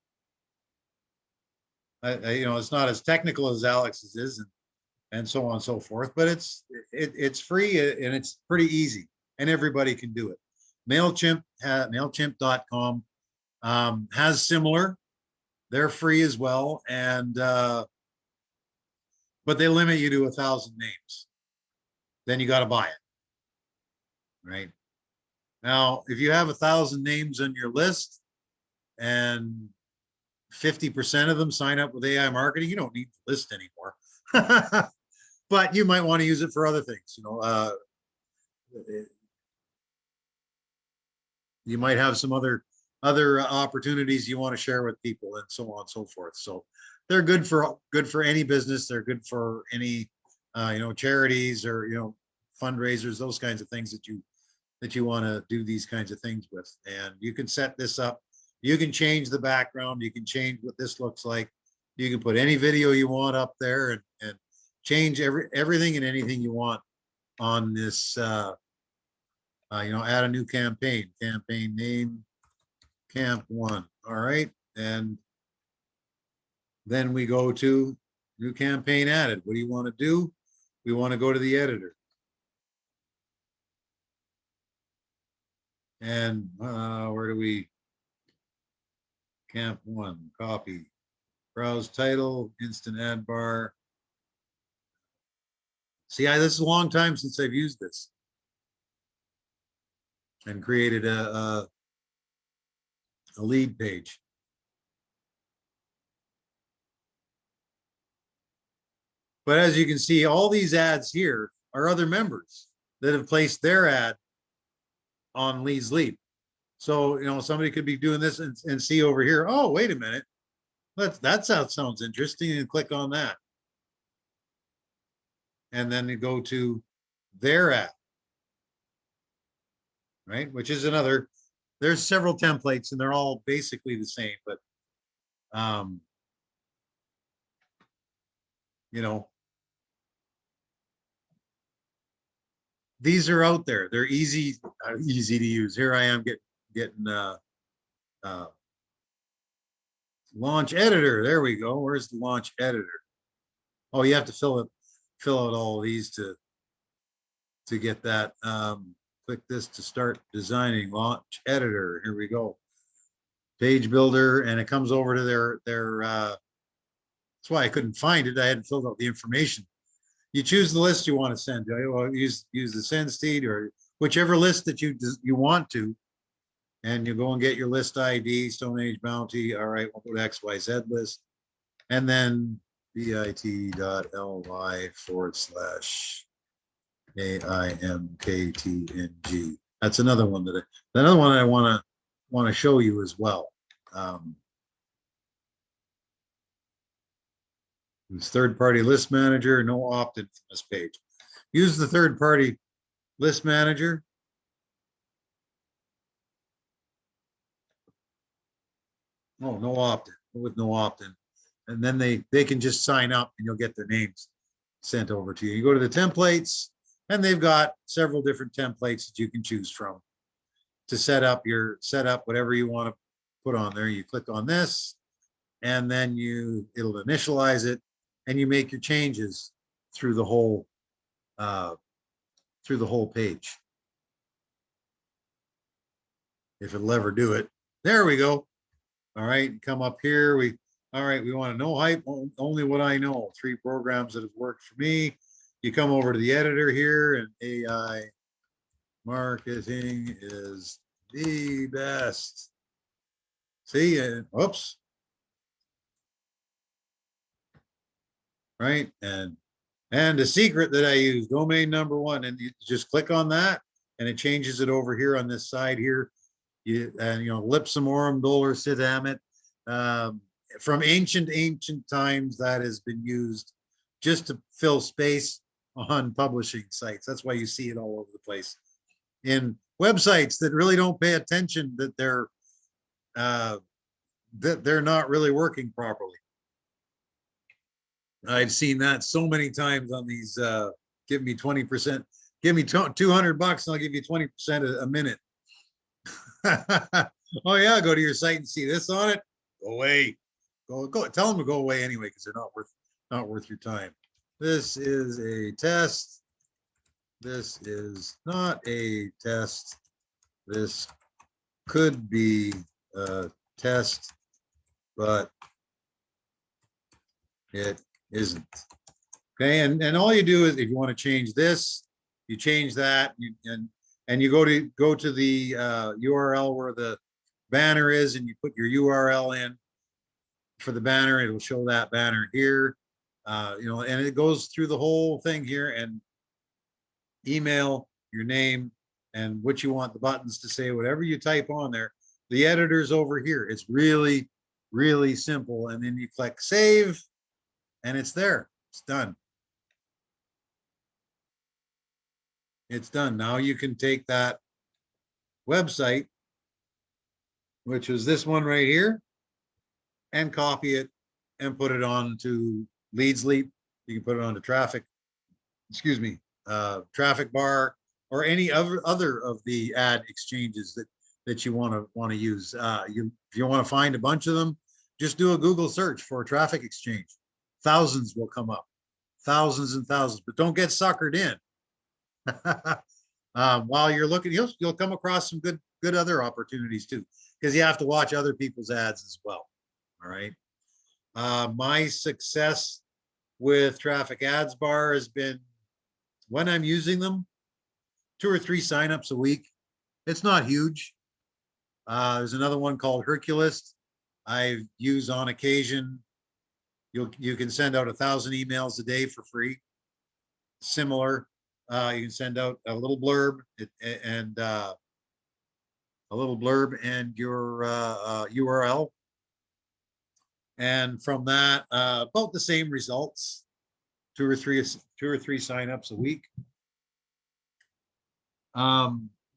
It's not as technical as Alex's is, and so on and so forth, but it's free, and it's pretty easy, and everybody can do it. MailChimp, MailChimp.com has similar. They're free as well, and but they limit you to 1,000 names. Then you got to buy it, right? Now, if you have 1,000 names on your list and 50% of them sign up with AI marketing, you don't need the list anymore. But you might want to use it for other things. You might have some other opportunities you want to share with people, and so on and so forth. So they're good for any business. They're good for any charities or fundraisers, those kinds of things that you want to do these kinds of things with. And you can set this up. You can change the background. You can change what this looks like. You can put any video you want up there, and change everything and anything you want on this. Add a new campaign name, Camp 1. All right. And then we go to new campaign added. What do you want to do? We want to go to the editor. And where do we, camp one, copy, browse title, instant ad bar. See, this is a long time since I've used this and created a lead page. But as you can see, all these ads here are other members that have placed their ad on Leads Lead. So, somebody could be doing this and see over here, oh, wait a minute. That sounds interesting, and click on that. And then you go to their ad, right? Which is there's several templates and they're all basically the same, but these are out there. They're easy to use. Here I am getting launch editor. There we go. Where's the launch editor? Oh, you have to fill out all of these to get that. Click this to start designing launch editor. Here we go. Page builder, and it comes over to their that's why I couldn't find it. I hadn't filled out the information. You choose the list you want to send. Well, use the send steed or whichever list that you want to, and you go and get your list ID, Stone Age Bounty. All right, we'll go to XYZ list, and then bit.ly/AIMKTNG. That's another one I want to show you as well. This third-party list manager, no opt-in from this page. Use the third-party list manager. Oh, no opt-in, with no opt-in. And then they can just sign up and you'll get their names sent over to you. You go to the templates, and they've got several different templates that you can choose from to set up whatever you want to put on there. You click on this, and then it'll initialize it, and you make your changes through the whole page. If it'll ever do it. There we go. All right, come up here. All right, we want to know hype, only what I know. 3 programs that have worked for me. You come over to the editor here, and AI marketing is the best. See, and whoops. Right, and the secret that I use, domain number 1, and you just click on that, and it changes it over here on this side here. Lipsimorum dolor sit from ancient times, that has been used just to fill space on publishing sites. That's why you see it all over the place in websites that really don't pay attention that they're not really working properly. I've seen that so many times on these. Give me 20%. Give me $200, and I'll give you 20% a minute. Oh yeah, go to your site and see this on it. Go away. Go. Tell them to go away anyway, because they're not worth your time. This is a test. This is not a test. This could be a test, but it isn't. Okay, and all you do is, if you want to change this, you change that, and you go to the URL where the banner is, and you put your URL in for the banner. It'll show that banner here, and it goes through the whole thing here, and email, your name, and what you want the buttons to say, whatever you type on there. The editor's over here. It's really, really simple. And then you click save, and it's there. It's done. It's done. Now you can take that website, which is this one right here, and copy it and put it on to Leads Leap. You can put it onto Traffic Bar, or any other of the ad exchanges that you want to use. If you want to find a bunch of them, just do a Google search for Traffic Exchange. Thousands will come up, thousands and thousands. But don't get suckered in. While you're looking, you'll come across some good other opportunities too, because you have to watch other people's ads as well. All right. My success with Traffic Ads Bar has been, when I'm using them, 2 or 3 signups a week. It's not huge. There's another one called Hercules I use on occasion. You can send out 1,000 emails a day for free. Similar, you can send out a little blurb and your URL, and from that, about the same results. 2 or 3 signups a week.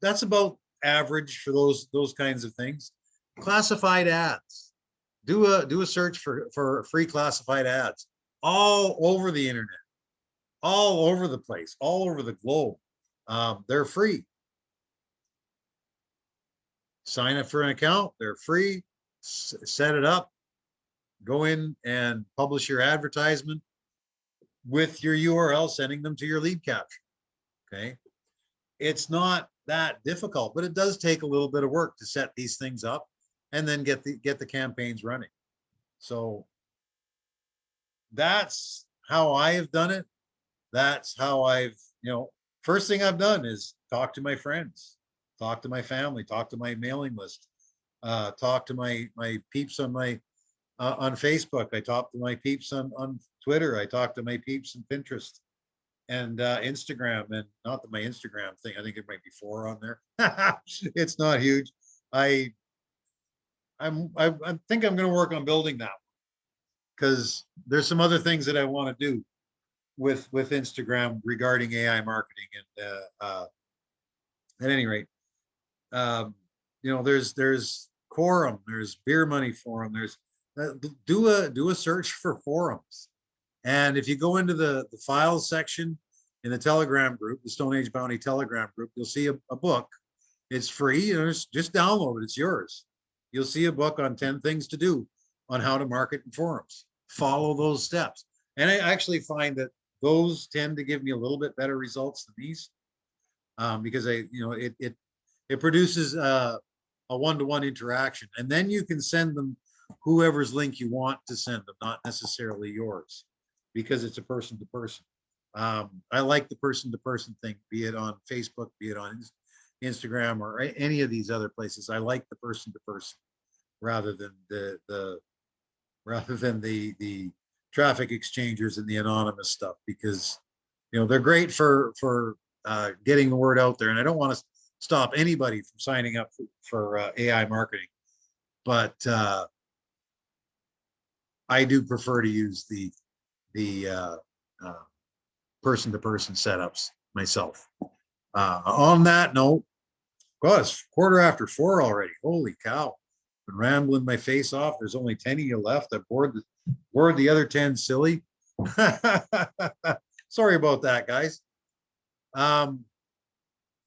That's about average for those kinds of things. Classified ads. Do a search for free classified ads all over the internet, all over the place, all over the globe. They're free. Sign up for an account. They're free. Set it up. Go in and publish your advertisement with your URL, sending them to your lead capture. Okay. It's not that difficult, but it does take a little bit of work to set these things up and then get the campaigns running. So that's how I have done it. That's how I've, first thing I've done is talk to my friends, talk to my family, talk to my mailing list, talk to my peeps on on Facebook. I talk to my peeps on Twitter. I talk to my peeps on Pinterest and Instagram, and not that my Instagram thing, I think it might be 4 on there. It's not huge. I think I'm going to work on building that, because there's some other things that I want to do with Instagram regarding AI marketing. And at any rate, there's Quorum, there's Beer Money Forum, there's do a search for forums. And if you go into the files section in the Telegram group, the Stone Age Bounty Telegram group, you'll see a book. It's free. Just download it. It's yours. You'll see a book on 10 things to do on how to market in forums. Follow those steps. And I actually find that those tend to give me a little bit better results than these, because it produces a one-to-one interaction, and then you can send them whoever's link you want to send them, not necessarily yours, because it's a person-to-person. I like the person-to-person thing, be it on Facebook, be it on Instagram, or any of these other places. I like the person-to-person rather than the traffic exchangers and the anonymous stuff, because they're great for getting the word out there. And I don't want to stop anybody from signing up for AI marketing, but I do prefer to use the person-to-person setups myself. On that note, God, it's 4:15 already. Holy cow! Been rambling my face off. There's only 10 of you left. I bored the other 10 silly. Sorry about that, guys. I'm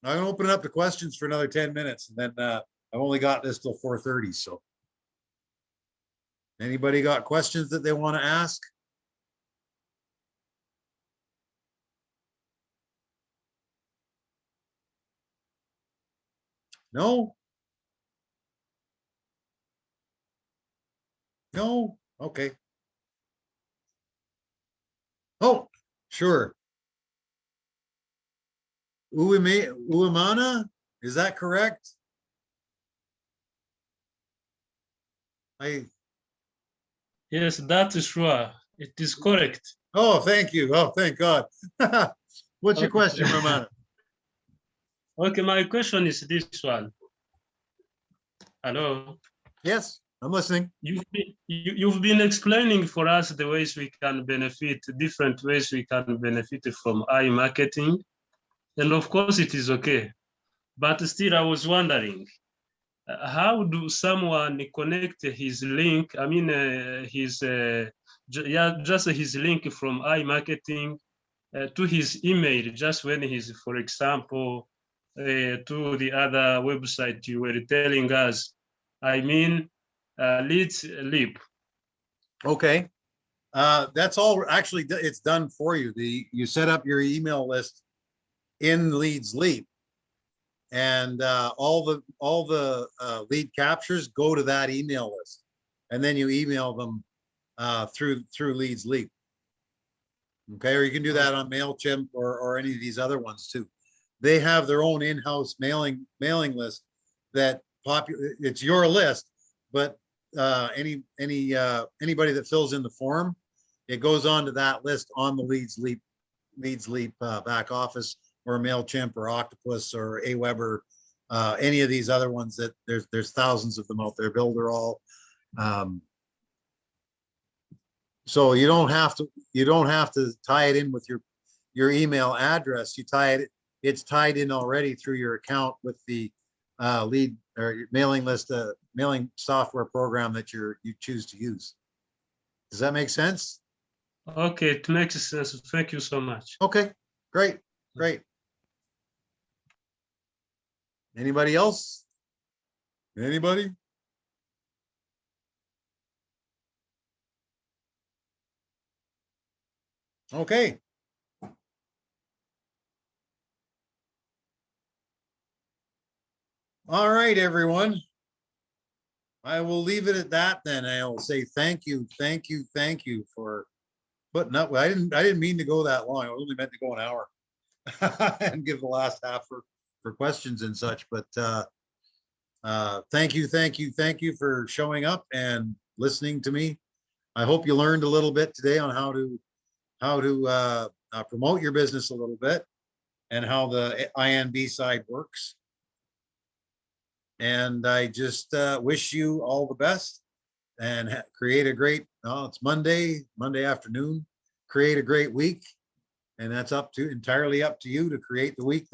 gonna open it up to questions for another 10 minutes, and then I've only got this till 4:30. So, anybody got questions that they want to ask? No? No? Okay. Oh, sure. Uemana, is that correct? Yes, that is sure. It is correct. Oh, thank you. Oh, thank God. What's your question, Romana? Okay, my question is this one. Hello. Yes, I'm listening. You've been explaining for us the ways we can benefit, different ways we can benefit from AI marketing. And of course it is okay. But still I was wondering, how do someone connect his link? I mean, just his link from AI marketing to his email, just when he's, for example, to the other website you were telling us. I mean, Leads Leap. Okay. That's all actually, it's done for you. You set up your email list in Leads Leap, and all the lead captures go to that email list, and then you email them through Leads Leap. Okay, or you can do that on MailChimp or any of these other ones too. They have their own in-house mailing list that it's your list, but anybody that fills in the form, it goes on to that list on the Leads Leap back office, or MailChimp or Octopus or Aweber, any of these other ones that there's thousands of them out there. Builderall. So you don't have to tie it in with your email address. You tie it, it's tied in already through your account with the lead or mailing list, mailing software program that you choose to use. Does that make sense? Okay, it makes sense. Thank you so much. Okay, great. Anybody else? Anybody? Okay. All right, everyone. I will leave it at that then. I'll say thank you for putting up. I didn't mean to go that long. I only meant to go an hour and give the last half for questions and such. But thank you for showing up and listening to me. I hope you learned a little bit today on how to promote your business a little bit and how the INB side works. And I just wish you all the best and create a great, it's Monday afternoon, create a great week. And that's entirely up to you to create the week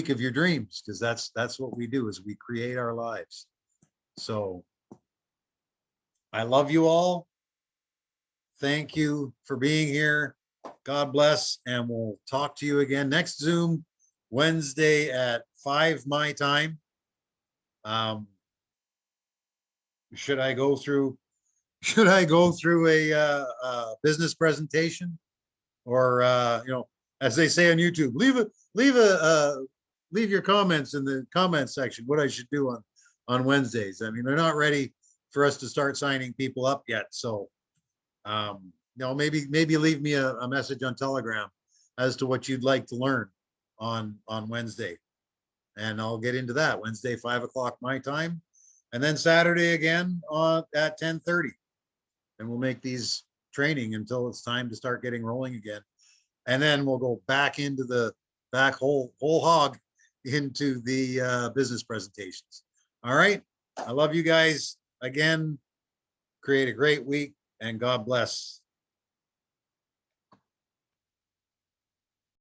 of your dreams, because that's what we do, is we create our lives. So I love you all. Thank you for being here. God bless, and we'll talk to you again next Zoom Wednesday at 5 my time. Should I go through a business presentation, or as they say on YouTube, leave your comments in the comment section what I should do on Wednesdays. I mean, they're not ready for us to start signing people up yet, so maybe leave me a message on Telegram as to what you'd like to learn on Wednesday, and I'll get into that. Wednesday 5 o'clock my time, and then Saturday again at 10:30, and we'll make these training until it's time to start getting rolling again, and then we'll go back into the whole hog into the business presentations. All right, I love you guys again. Create a great week, and God bless.